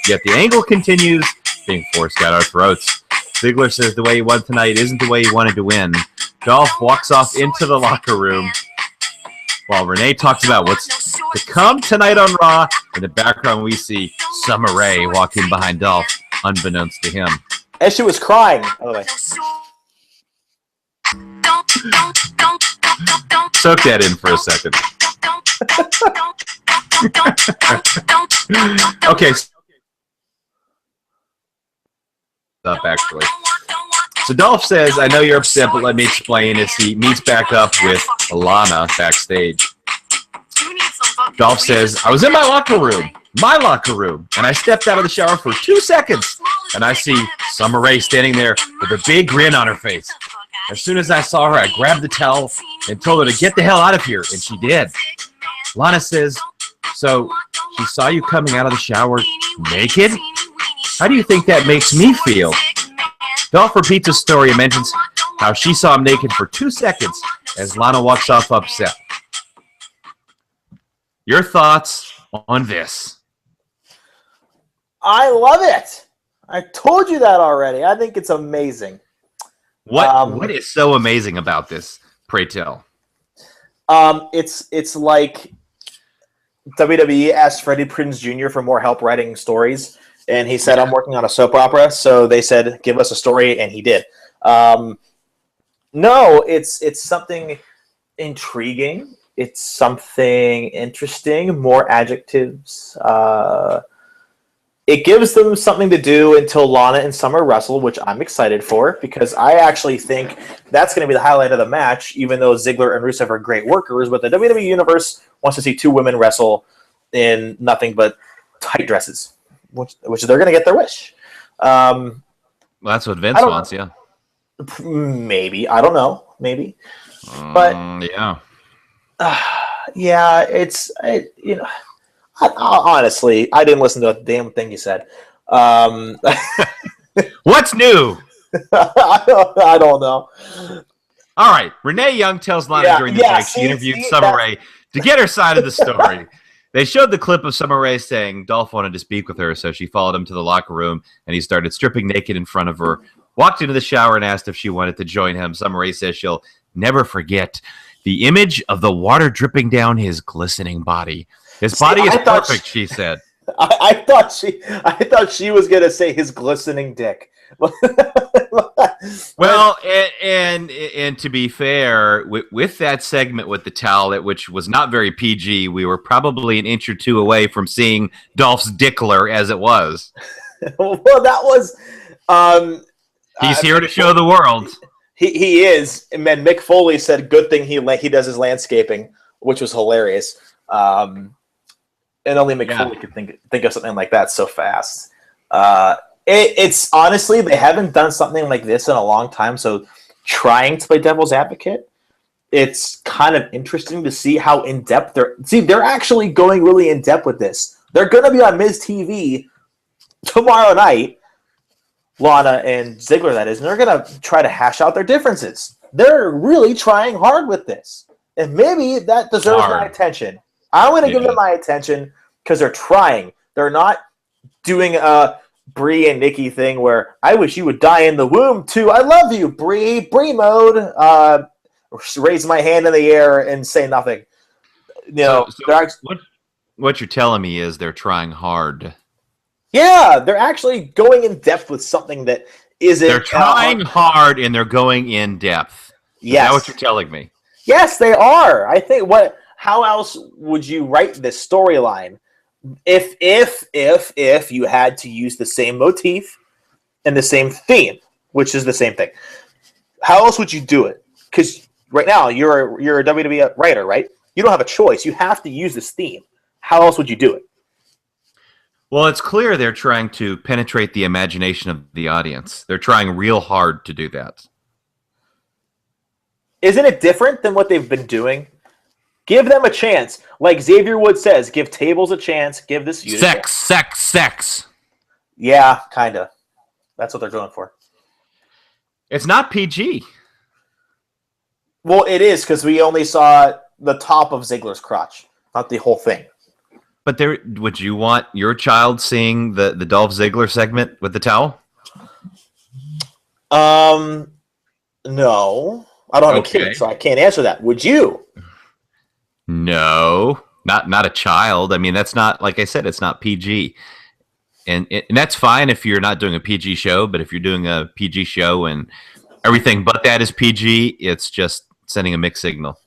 Yet the angle continues being forced down our throats. Ziggler says the way he won tonight isn't the way he wanted to win. Dolph walks off into the locker room while Renee talks about what's to come tonight on Raw. In the background, we see Summer Rae walking behind Dolph, unbeknownst to him. As she was crying, by the way. Soak that in for a second. Okay. Up, actually. So Dolph says, I know you're upset, but let me explain as he meets back up with Lana backstage. Dolph says, I was in my locker room, and I stepped out of the shower for 2 seconds, and I see Summer Rae standing there with a big grin on her face. As soon as I saw her, I grabbed the towel and told her to get the hell out of here, and she did. Lana says, so she saw you coming out of the shower naked? How do you think that makes me feel? Dolph repeats his story and mentions how she saw him naked for 2 seconds as Lana walks off upset. Your thoughts on this? I love it. I told you that already. I think it's amazing. What is so amazing about this? Pray tell. It's like WWE asked Freddie Prinze Jr. for more help writing stories, and he said, I'm working on a soap opera, so they said, give us a story, and he did. No, it's something intriguing. It's something interesting, more adjectives. It gives them something to do until Lana and Summer wrestle, which I'm excited for, because I actually think that's going to be the highlight of the match, even though Ziggler and Rusev are great workers. But the WWE Universe wants to see two women wrestle in nothing but tight dresses, which they're going to get their wish. Well, that's what Vince wants, yeah. Maybe. I don't know. Maybe. But yeah. Yeah, honestly, I didn't listen to a damn thing you said. What's new? I don't know. All right. Renee Young tells Lana during the break she interviewed Summer Rae to get her side of the story. They showed the clip of Summer Rae saying Dolph wanted to speak with her, so she followed him to the locker room, and he started stripping naked in front of her, walked into the shower, and asked if she wanted to join him. Summer Rae says she'll never forget the image of the water dripping down his glistening body. His body is perfect, she said. I thought she was gonna say his glistening dick. Well, and to be fair, with that segment with the towel, which was not very PG, we were probably an inch or two away from seeing Dolph's dickler as it was. Well, that was. He's here to show the world. He is, and then Mick Foley said, "Good thing he does his landscaping," which was hilarious. And only Mick Foley could think of something like that so fast. It's honestly, they haven't done something like this in a long time. So trying to play devil's advocate, it's kind of interesting to see how in depth they're actually going really in depth with this. They're going to be on Miz TV tomorrow night, Lana and Ziggler, that is, and they're going to try to hash out their differences. They're really trying hard with this, and maybe that deserves my attention. I'm going to give them my attention because they're trying. They're not doing a Brie and Nikki thing where I wish you would die in the womb too. I love you, Brie mode. Raise my hand in the air and say nothing. What you're telling me is they're trying hard. Yeah, they're actually going in depth with something that isn't. They're trying hard and they're going in depth. Yes. Is that what you're telling me? Yes, they are. I think how else would you write this storyline if you had to use the same motif and the same theme, which is the same thing? How else would you do it? Because right now you're a WWE writer, right? You don't have a choice. You have to use this theme. How else would you do it? Well, it's clear they're trying to penetrate the imagination of the audience. They're trying real hard to do that. Isn't it different than what they've been doing? Give them a chance. Like Xavier Woods says, give tables a chance. Give this unit sex. Yeah, kind of. That's what they're going for. It's not PG. Well, it is because we only saw the top of Ziggler's crotch, not the whole thing. But would you want your child seeing the Dolph Ziggler segment with the towel? No. I don't have a kid, so I can't answer that. Would you? No, not a child. I mean, that's not, like I said, it's not PG. And that's fine if you're not doing a PG show, but if you're doing a PG show and everything but that is PG, it's just sending a mixed signal.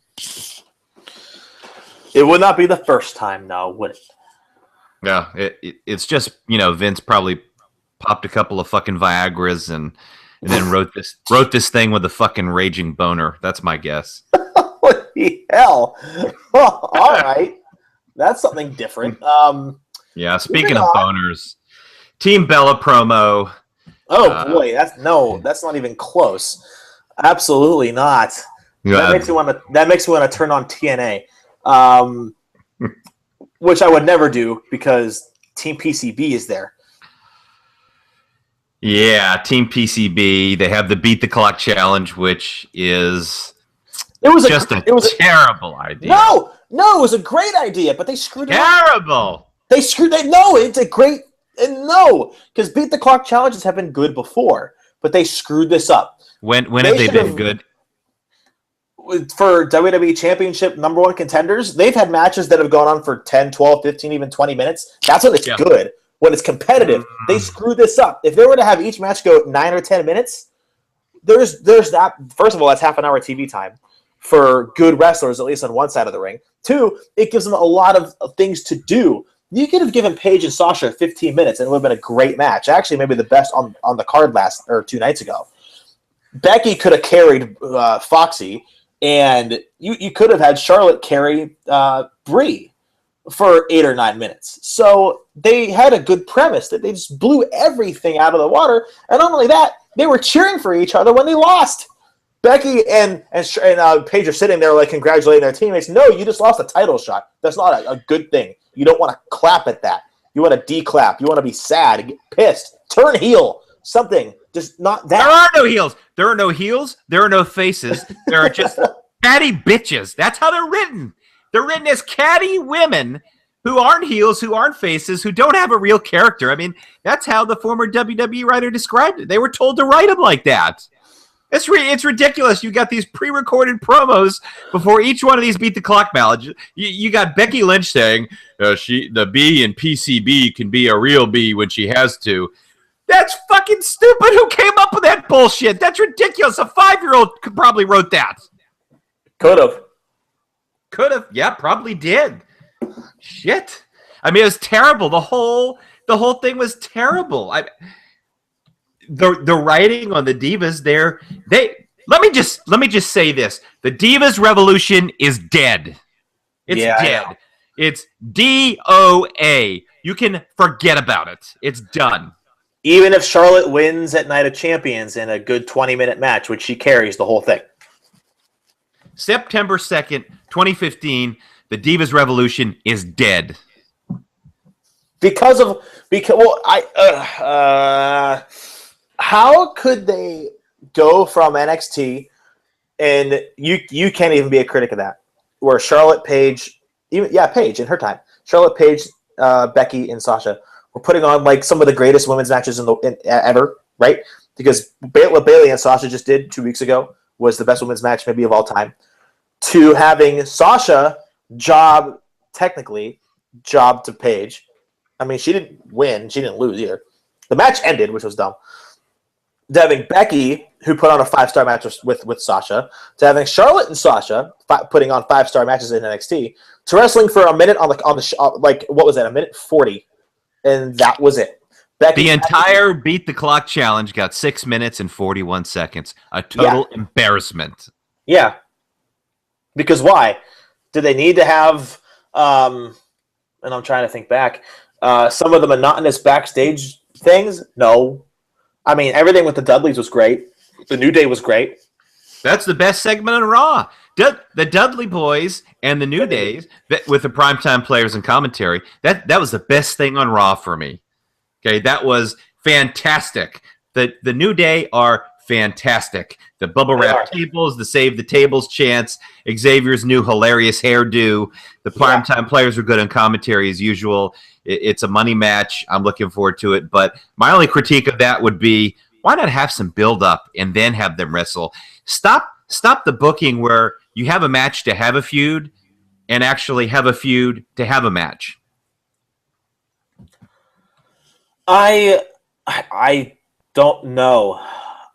It would not be the first time, now, would it? Yeah, it's just, Vince probably popped a couple of fucking Viagras and then wrote this thing with a fucking raging boner. That's my guess. What the hell? Oh, all right. That's something different. Yeah, speaking of boners, Team Bella promo. Oh, boy. That's not even close. Absolutely not. That makes me want to turn on TNA. Which I would never do because Team PCB is there. Yeah, Team PCB. They have the Beat the Clock challenge, which is a terrible idea. No, it was a great idea, but they screwed it up. Terrible. They screwed it. No, it's a great no, because Beat the Clock challenges have been good before, but they screwed this up. When have they been good? For WWE Championship #1 contenders, they've had matches that have gone on for 10, 12, 15, even 20 minutes. That's when it's good. When it's competitive, they screw this up. If they were to have each match go 9 or 10 minutes, there's that. First of all, that's half an hour TV time for good wrestlers, at least on one side of the ring. 2, it gives them a lot of things to do. You could have given Paige and Sasha 15 minutes, and it would have been a great match. Actually, maybe the best on the card 2 nights ago. Becky could have carried Foxy, and you could have had Charlotte carry Brie for 8 or 9 minutes. So they had a good premise that they just blew everything out of the water. And not only that, they were cheering for each other when they lost. Becky and Paige are sitting there like congratulating their teammates. No, you just lost a title shot. That's not a good thing. You don't want to clap at that. You want to declap. You want to be sad, get pissed, turn heel, something. Just not that. There are no heels. There are no heels. There are no faces. There are just catty bitches. That's how they're written. They're written as catty women who aren't heels, who aren't faces, who don't have a real character. I mean, that's how the former WWE writer described it. They were told to write them like that. It's ridiculous. You got these pre-recorded promos before each one of these beat the clock battles. You got Becky Lynch saying the B in PCB can be a real B when she has to. That's fucking stupid. Who came up with that bullshit? That's ridiculous. A 5-year-old probably wrote that. Could have. Yeah, probably did. Shit. I mean, it was terrible. The whole thing was terrible. The writing on the Divas there, let me just say this. The Divas Revolution is dead. It's dead. It's DOA. You can forget about it. It's done. Even if Charlotte wins at Night of Champions in a good 20-minute match, which she carries the whole thing. September 2nd, 2015, the Divas Revolution is dead. How could they go from NXT, and you can't even be a critic of that, where Charlotte Paige, Paige in her time, Charlotte Paige, Becky, and Sasha were putting on like some of the greatest women's matches ever, right? Because what Bayley and Sasha just did 2 weeks ago was the best women's match maybe of all time. To having Sasha job to Paige. I mean, she didn't win, she didn't lose either. The match ended, which was dumb. To having Becky, who put on a 5-star match with Sasha, to having Charlotte and Sasha putting on 5-star matches in NXT, to wrestling for a minute on the what was that, a minute 40, and that was it. The entire Beat the Clock challenge got 6 minutes and 41 seconds. A total embarrassment. Yeah. Because why? Did they need to have, and I'm trying to think back, some of the monotonous backstage things? No. I mean, everything with the Dudleys was great. The New Day was great. That's the best segment on Raw. The Dudley Boys and the New Days, with the primetime players and commentary, that was the best thing on Raw for me. Okay, that was fantastic. The New Day are fantastic. The bubble wrap tables, the save the tables chants, Xavier's new hilarious hairdo. The primetime players are good on commentary as usual. It's a money match. I'm looking forward to it. But my only critique of that would be, why not have some build up and then have them wrestle? Stop the booking where you have a match to have a feud and actually have a feud to have a match. I don't know.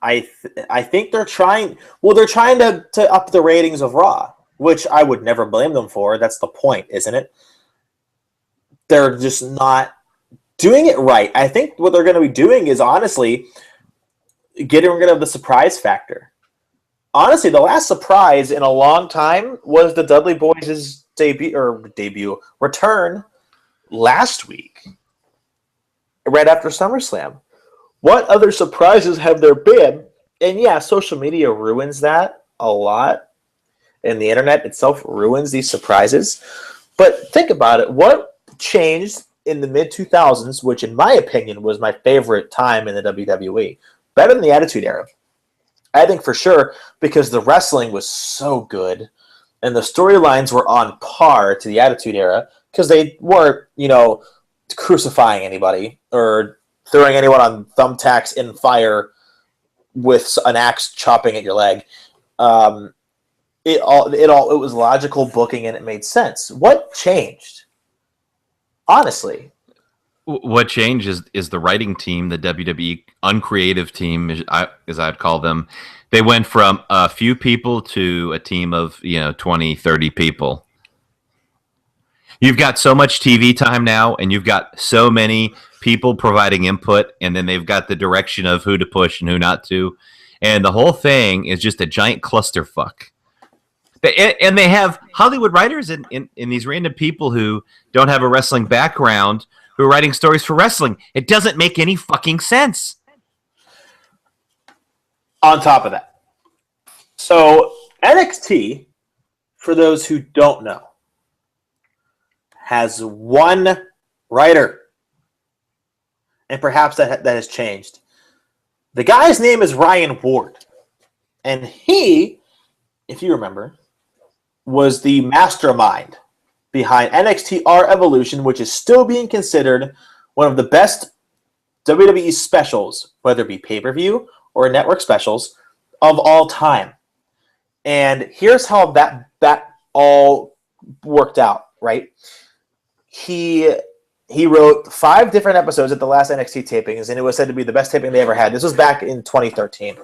I think they're trying. Well, they're trying to up the ratings of Raw, which I would never blame them for. That's the point, isn't it? They're just not doing it right. I think what they're going to be doing is honestly getting rid of the surprise factor. Honestly, the last surprise in a long time was the Dudley Boys' return last week, right after SummerSlam. What other surprises have there been? And yeah, social media ruins that a lot, and the internet itself ruins these surprises. But think about it. What changed in the mid-2000s, which in my opinion was my favorite time in the WWE, better than the Attitude Era? I think for sure, because the wrestling was so good and the storylines were on par to the Attitude Era, because they weren't, crucifying anybody or throwing anyone on thumbtacks in fire with an axe chopping at your leg. It was logical booking and it made sense. What changed? Honestly. What changed is the writing team, the WWE uncreative team, as I'd call them. They went from a few people to a team of 20, 30 people. You've got so much TV time now, and you've got so many people providing input, and then they've got the direction of who to push and who not to. And the whole thing is just a giant clusterfuck. And they have Hollywood writers and these random people who don't have a wrestling background who are writing stories for wrestling. It doesn't make any fucking sense. On top of that, so NXT, for those who don't know, has one writer. And perhaps that has changed. The guy's name is Ryan Ward. And he, if you remember, was the mastermind behind NXT R Evolution, which is still being considered one of the best WWE specials, whether it be pay-per-view or network specials, of all time. And here's how that all worked out, right? He wrote 5 different episodes at the last NXT tapings, and it was said to be the best taping they ever had. This was back in 2013.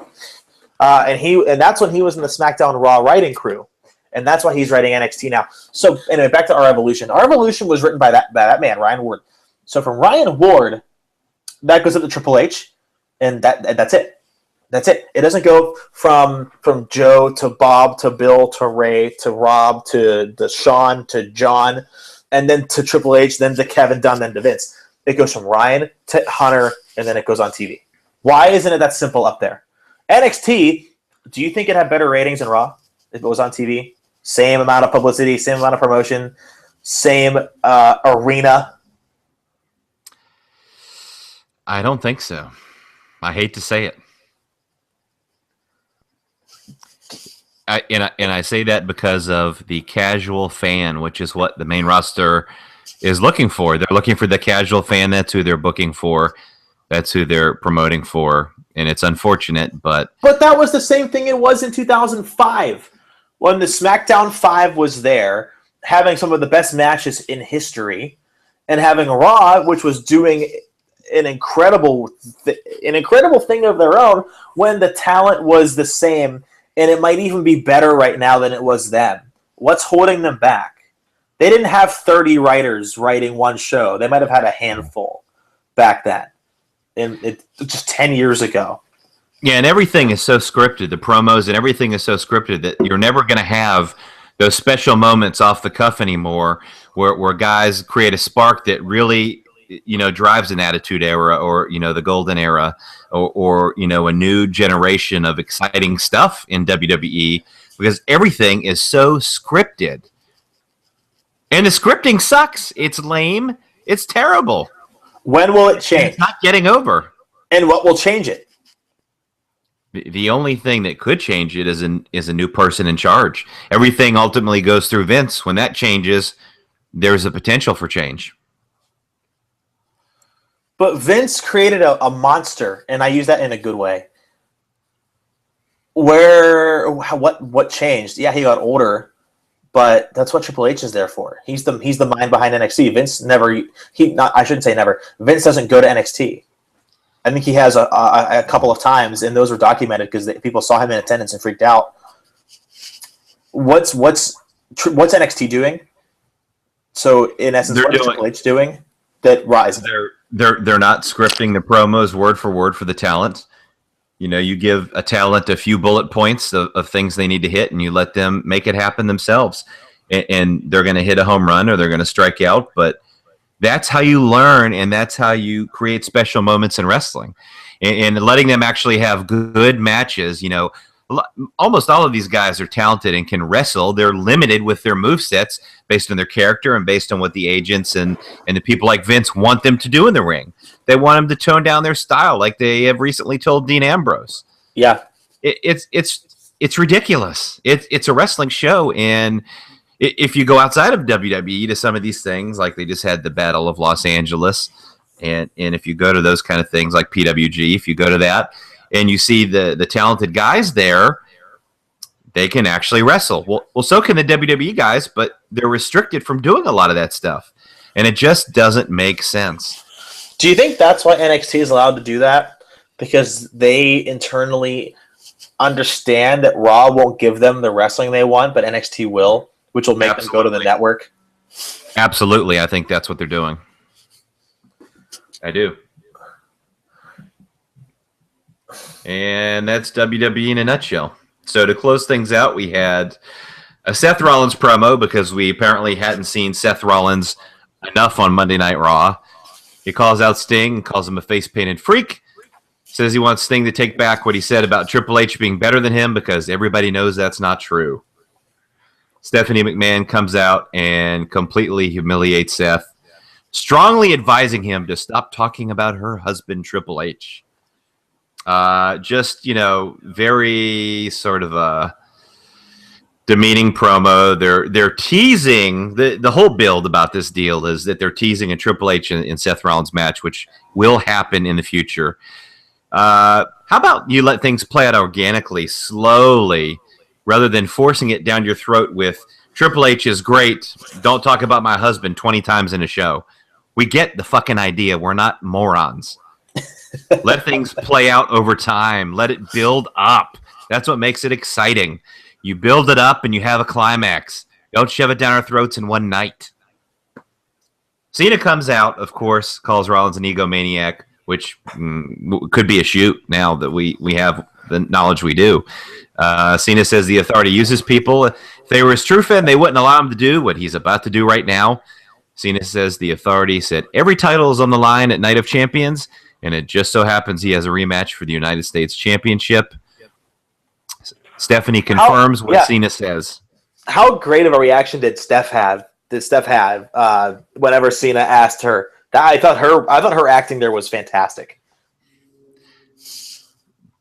And that's when he was in the SmackDown Raw writing crew. And that's why he's writing NXT now. So anyway, back to Our Evolution. Our Evolution was written by that man, Ryan Ward. So from Ryan Ward, that goes up to Triple H, and that's it. That's it. It doesn't go from Joe to Bob to Bill to Ray to Rob to Sean to John, and then to Triple H, then to Kevin Dunn, then to Vince. It goes from Ryan to Hunter, and then it goes on TV. Why isn't it that simple up there? NXT, do you think it had better ratings than Raw if it was on TV? Same amount of publicity, same amount of promotion, same arena? I don't think so. I hate to say it. I say that because of the casual fan, which is what the main roster is looking for. They're looking for the casual fan. That's who they're booking for. That's who they're promoting for. And it's unfortunate, but that was the same thing it was in 2005 when the SmackDown 5 was there, having some of the best matches in history, and having Raw, which was doing an incredible thing of their own when the talent was the same, and it might even be better right now than it was then. What's holding them back? They didn't have 30 writers writing one show. They might have had a handful back then, just 10 years ago. Yeah, and everything is so scripted. The promos and everything is so scripted that you're never going to have those special moments off the cuff anymore where guys create a spark that really, drives an Attitude Era or, the Golden Era or a new generation of exciting stuff in WWE, because everything is so scripted. And the scripting sucks. It's lame. It's terrible. When will it change? It's not getting over. And what will change it? The only thing that could change it is a new person in charge. Everything ultimately goes through Vince. When that changes, there's a potential for change. But Vince created a monster, and I use that in a good way. What changed? Yeah, he got older, but that's what Triple H is there for. He's the mind behind NXT. Vince I shouldn't say never. Vince doesn't go to NXT. I think he has a couple of times, and those were documented because people saw him in attendance and freaked out. What's NXT doing? So in essence, what is Triple H doing that rise? They're not scripting the promos word for word for the talent. You give a talent a few bullet points of things they need to hit, and you let them make it happen themselves. And they're going to hit a home run or they're going to strike out, but that's how you learn, and that's how you create special moments in wrestling. And letting them actually have good matches. Almost all of these guys are talented and can wrestle. They're limited with their movesets based on their character and based on what the agents and the people like Vince want them to do in the ring. They want them to tone down their style, like they have recently told Dean Ambrose. Yeah, it's ridiculous. It's a wrestling show, and if you go outside of WWE to some of these things, like they just had the Battle of Los Angeles, and if you go to those kind of things like PWG, if you go to that and you see the talented guys there, they can actually wrestle. Well, so can the WWE guys, but they're restricted from doing a lot of that stuff, and it just doesn't make sense. Do you think that's why NXT is allowed to do that? Because they internally understand that Raw won't give them the wrestling they want, but NXT will? Which will make them go to the network? Absolutely. I think that's what they're doing. I do. And that's WWE in a nutshell. So to close things out, we had a Seth Rollins promo because we apparently hadn't seen Seth Rollins enough on Monday Night Raw. He calls out Sting and calls him a face-painted freak. Says he wants Sting to take back what he said about Triple H being better than him because everybody knows that's not true. Stephanie McMahon comes out and completely humiliates Seth, strongly advising him to stop talking about her husband, Triple H. Very sort of a demeaning promo. They're teasing the whole build about this deal is that they're teasing a Triple H and Seth Rollins match, which will happen in the future. How about you let things play out organically, slowly, rather than forcing it down your throat with Triple H is great. Don't talk about my husband 20 times in a show. We get the fucking idea. We're not morons. Let things play out over time. Let it build up. That's what makes it exciting. You build it up and you have a climax. Don't shove it down our throats in one night. Cena comes out, of course, calls Rollins an egomaniac, which could be a shoot now that we have the knowledge we do. Cena says the Authority uses people. If they were his true fan, they wouldn't allow him to do what he's about to do right now. Cena says the Authority said every title is on the line at Night of Champions, and it just so happens he has a rematch for the United States Championship. Stephanie confirms what Cena says. How great of a reaction did Steph have? Whenever Cena asked her? I thought her acting there was fantastic.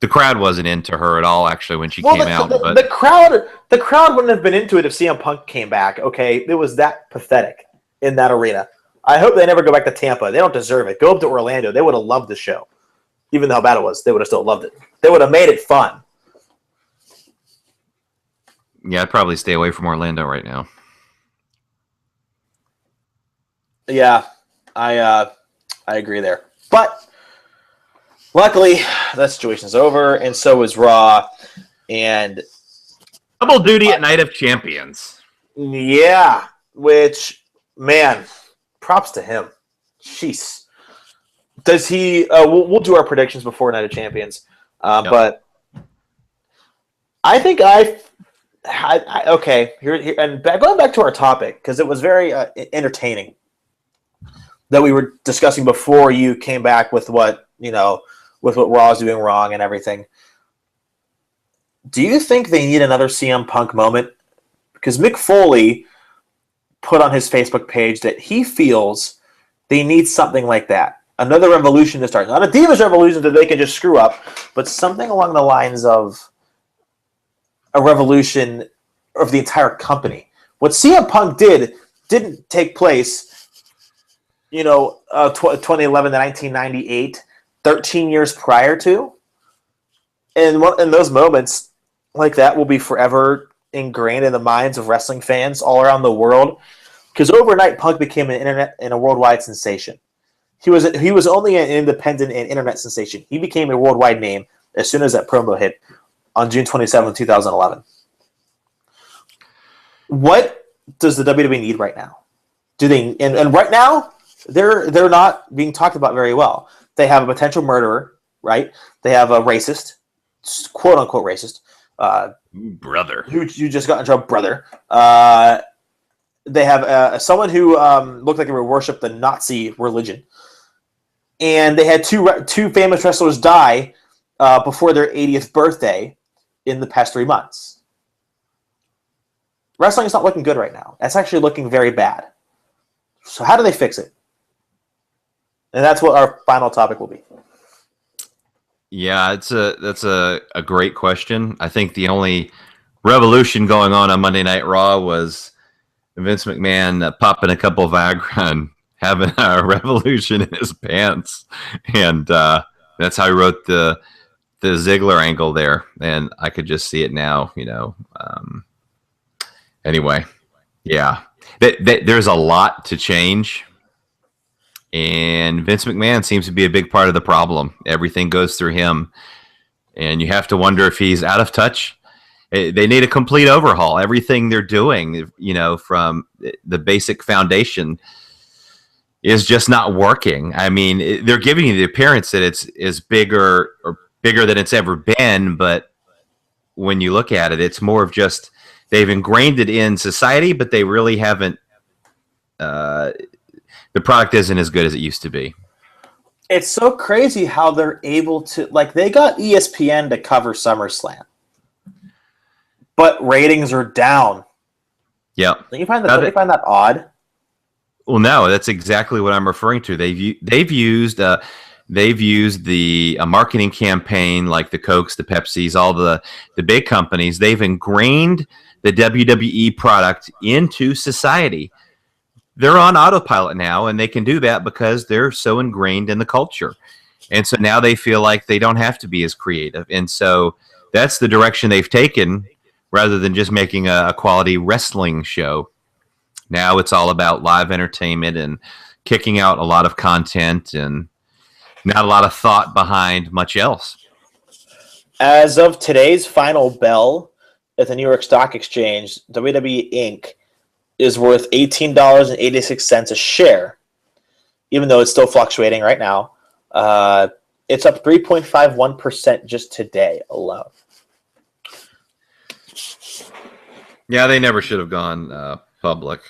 The crowd wasn't into her at all, actually, when she came out. But the crowd wouldn't have been into it if CM Punk came back. Okay, it was that pathetic in that arena. I hope they never go back to Tampa. They don't deserve it. Go up to Orlando. They would have loved the show, even though how bad it was. They would have still loved it. They would have made it fun. Yeah, I'd probably stay away from Orlando right now. Yeah, I agree there. But luckily, that situation's over, and so is Raw. And double duty at Night of Champions. Yeah, which, man, props to him. Jeez. Does he? We'll do our predictions before Night of Champions. But I think okay. Here, and going back to our topic, because it was very entertaining that we were discussing before you came back with what Raw is doing wrong and everything. Do you think they need another CM Punk moment? Because Mick Foley put on his Facebook page that he feels they need something like that. Another revolution to start. Not a Divas revolution that they can just screw up, but something along the lines of a revolution of the entire company. What CM Punk didn't take place 2011 to 1998, 13 years prior to. And those moments like that will be forever ingrained in the minds of wrestling fans all around the world. Because overnight, Punk became an internet and a worldwide sensation. He was only an independent and internet sensation. He became a worldwide name as soon as that promo hit on June 27, 2011. What does the WWE need right now? Do they? And right now, they're not being talked about very well. They have a potential murderer, right? They have a racist, quote unquote racist, brother who just got in trouble, brother. They have someone who looked like they would worship the Nazi religion, and they had two famous wrestlers die before their 80th birthday in the past 3 months. Wrestling is not looking good right now. It's actually looking very bad. So how do they fix it? And that's what our final topic will be. Yeah, that's a great question. I think the only revolution going on Monday Night Raw was Vince McMahon popping a couple of Viagra and having a revolution in his pants, and that's how he wrote the Ziggler angle there. And I could just see it now. Anyway, yeah, there's a lot to change. And Vince McMahon seems to be a big part of the problem. Everything goes through him. And you have to wonder if he's out of touch. They need a complete overhaul. Everything they're doing, from the basic foundation is just not working. I mean, they're giving you the appearance that it's bigger than it's ever been. But when you look at it, it's more of just they've ingrained it in society, but they really haven't the product isn't as good as it used to be. It's so crazy how they're able to, they got ESPN to cover SummerSlam, but ratings are down. Yeah. Don't you find that odd? Well, no, that's exactly what I'm referring to. They've used the marketing campaign like the Cokes, the Pepsis, all the big companies. They've ingrained the WWE product into society. They're on autopilot now, and they can do that because they're so ingrained in the culture. And so now they feel like they don't have to be as creative. And so that's the direction they've taken rather than just making a quality wrestling show. Now it's all about live entertainment and kicking out a lot of content and not a lot of thought behind much else. As of today's final bell at the New York Stock Exchange, WWE Inc. is worth $18.86 a share, even though it's still fluctuating right now. It's up 3.51% just today alone. Yeah, they never should have gone public.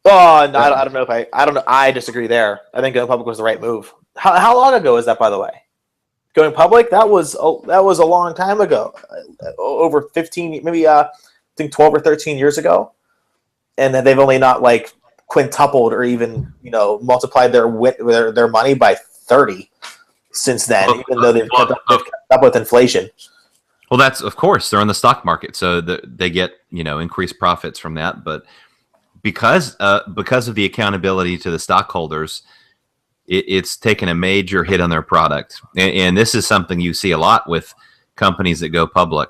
Oh, no, I don't know if I don't know. I disagree there. I think going public was the right move. How long ago was that, by the way? Going public? That was a long time ago. Over 15, maybe I think 12 or 13 years ago. And then they've only not like quintupled or even multiplied their money by 30 since then, even though they've kept up with inflation. Well, that's, of course, they're on the stock market, so they get increased profits from that. But because of the accountability to the stockholders, it's taken a major hit on their product, and this is something you see a lot with companies that go public.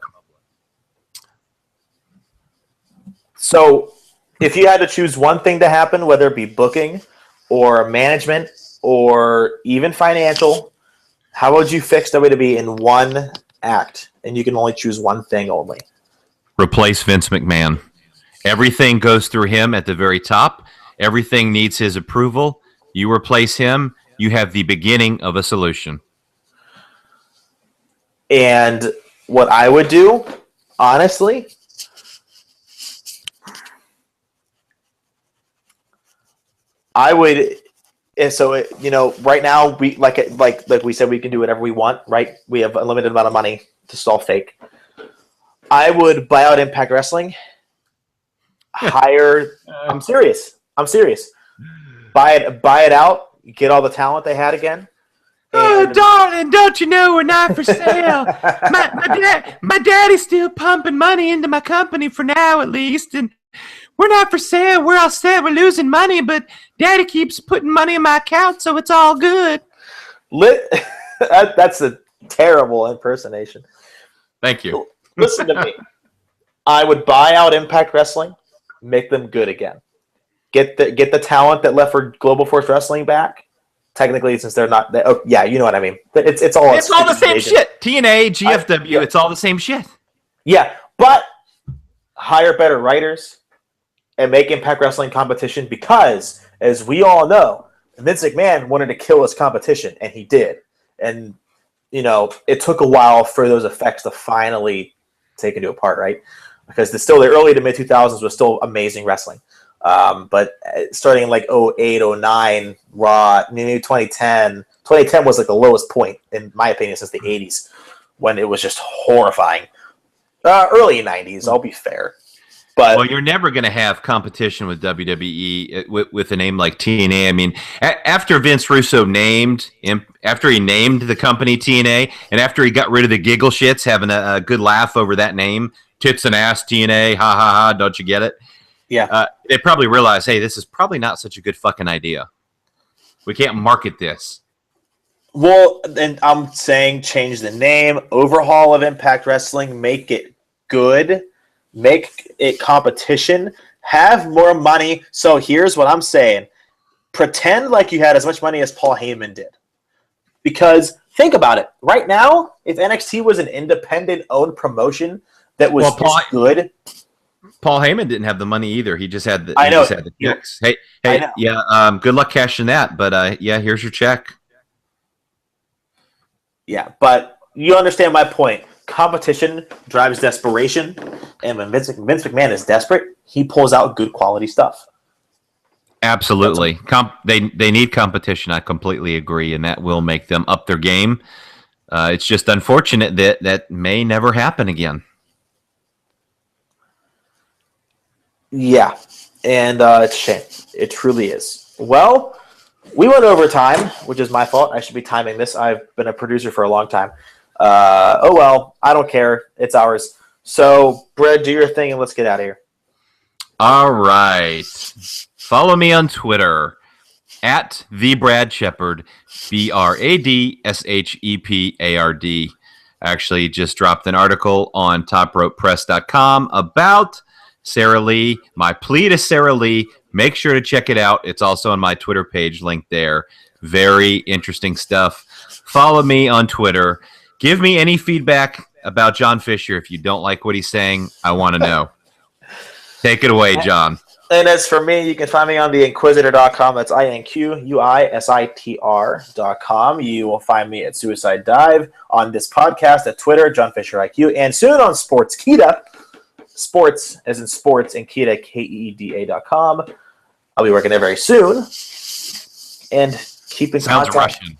So, if you had to choose one thing to happen, whether it be booking or management or even financial, how would you fix WWE in one act? And you can only choose one thing only. Replace Vince McMahon. Everything goes through him at the very top. Everything needs his approval. You replace him, you have the beginning of a solution. And what I would do, honestly, I would. So right now we like we said, we can do whatever we want. Right, we have a limited amount of money to stall fake. I would buy out Impact Wrestling. Hire. I'm serious. Buy it out. Get all the talent they had again. Oh, darling, don't you know we're not for sale? my daddy's still pumping money into my company for now, at least, and we're not for sale. We're all set. We're losing money, but Daddy keeps putting money in my account, so it's all good. That's a terrible impersonation. Thank you. Listen to me. I would buy out Impact Wrestling, make them good again. Get the talent that left for Global Force Wrestling back. Technically, since they're not, you know what I mean. But it's all the same shit. TNA, GFW, it's all the same shit. Yeah, but hire better writers and make Impact Wrestling competition, because, as we all know, Vince McMahon wanted to kill his competition, and he did. And it took a while for those effects to finally take into a part, right? Because the early to mid 2000s was still amazing wrestling. But starting in like 08, 09, Raw, maybe 2010 was like the lowest point, in my opinion, since the 80s, when it was just horrifying. Early 90s, I'll be fair. But you're never going to have competition with WWE with a name like TNA. I mean, after Vince Russo named the company TNA, and after he got rid of the giggle shits, having a good laugh over that name, tits and ass TNA, ha ha ha, don't you get it? Yeah. They probably realized, hey, this is probably not such a good fucking idea. We can't market this. Well, and I'm saying change the name, overhaul of Impact Wrestling, make it good, make it competition, have more money. So here's what I'm saying. Pretend like you had as much money as Paul Heyman did. Because think about it. Right now, if NXT was an independent-owned promotion that was good... Paul Heyman didn't have the money either. He just had the checks. Hey, yeah. Good luck cashing that. But here's your check. Yeah, but you understand my point. Competition drives desperation, and when Vince McMahon is desperate, he pulls out good quality stuff. Absolutely, they need competition. I completely agree, and that will make them up their game. It's just unfortunate that may never happen again. Yeah, and it's a shame. It truly is. Well, we went over time, which is my fault. I should be timing this. I've been a producer for a long time. Oh well, I don't care. It's ours. So, Brad, do your thing and let's get out of here. All right. Follow me on Twitter at the Brad Shepard, BradShepard. I actually just dropped an article on topropepress.com about Sarah Lee. My plea to Sarah Lee, make sure to check it out. It's also on my Twitter page, linked there. Very interesting stuff. Follow me on Twitter. Give me any feedback about Jon Fisher. If you don't like what he's saying, I want to know. Take it away, John. And as for me, you can find me on theinquisitor.com. That's INQUISITR.com. You will find me at Suicide Dive, on this podcast, at Twitter, Jon Fisher IQ, and soon on Sportskeeda. Sports, as in sports, and Keeda, KEEDA.com. I'll be working there very soon. And keep in Sounds contact. Russian.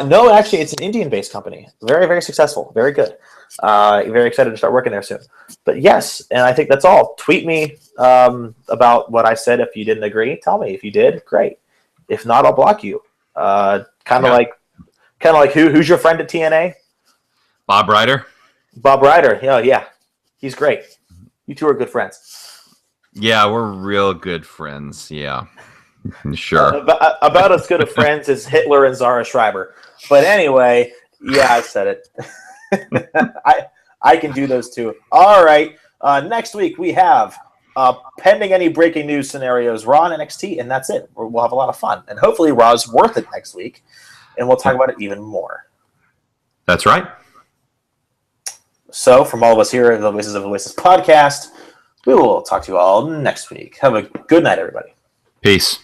No, actually, it's an Indian-based company. Very, very successful. Very good. Very excited to start working there soon. But yes, and I think that's all. Tweet me about what I said. If you didn't agree, tell me. If you did, great. If not, I'll block you. Kind of like who's your friend at TNA? Bob Ryder. Bob Ryder. Yeah, he's great. You two are good friends. Yeah, we're real good friends. Yeah, sure. About as good of friends as Hitler and Zahra Schreiber. But anyway, yeah, I said it. I can do those too. All right. Next week we have, pending any breaking news scenarios, Raw and NXT, and that's it. We'll have a lot of fun. And hopefully Raw's worth it next week, and we'll talk about it even more. That's right. So from all of us here at the Voices of the Voices podcast, we will talk to you all next week. Have a good night, everybody. Peace.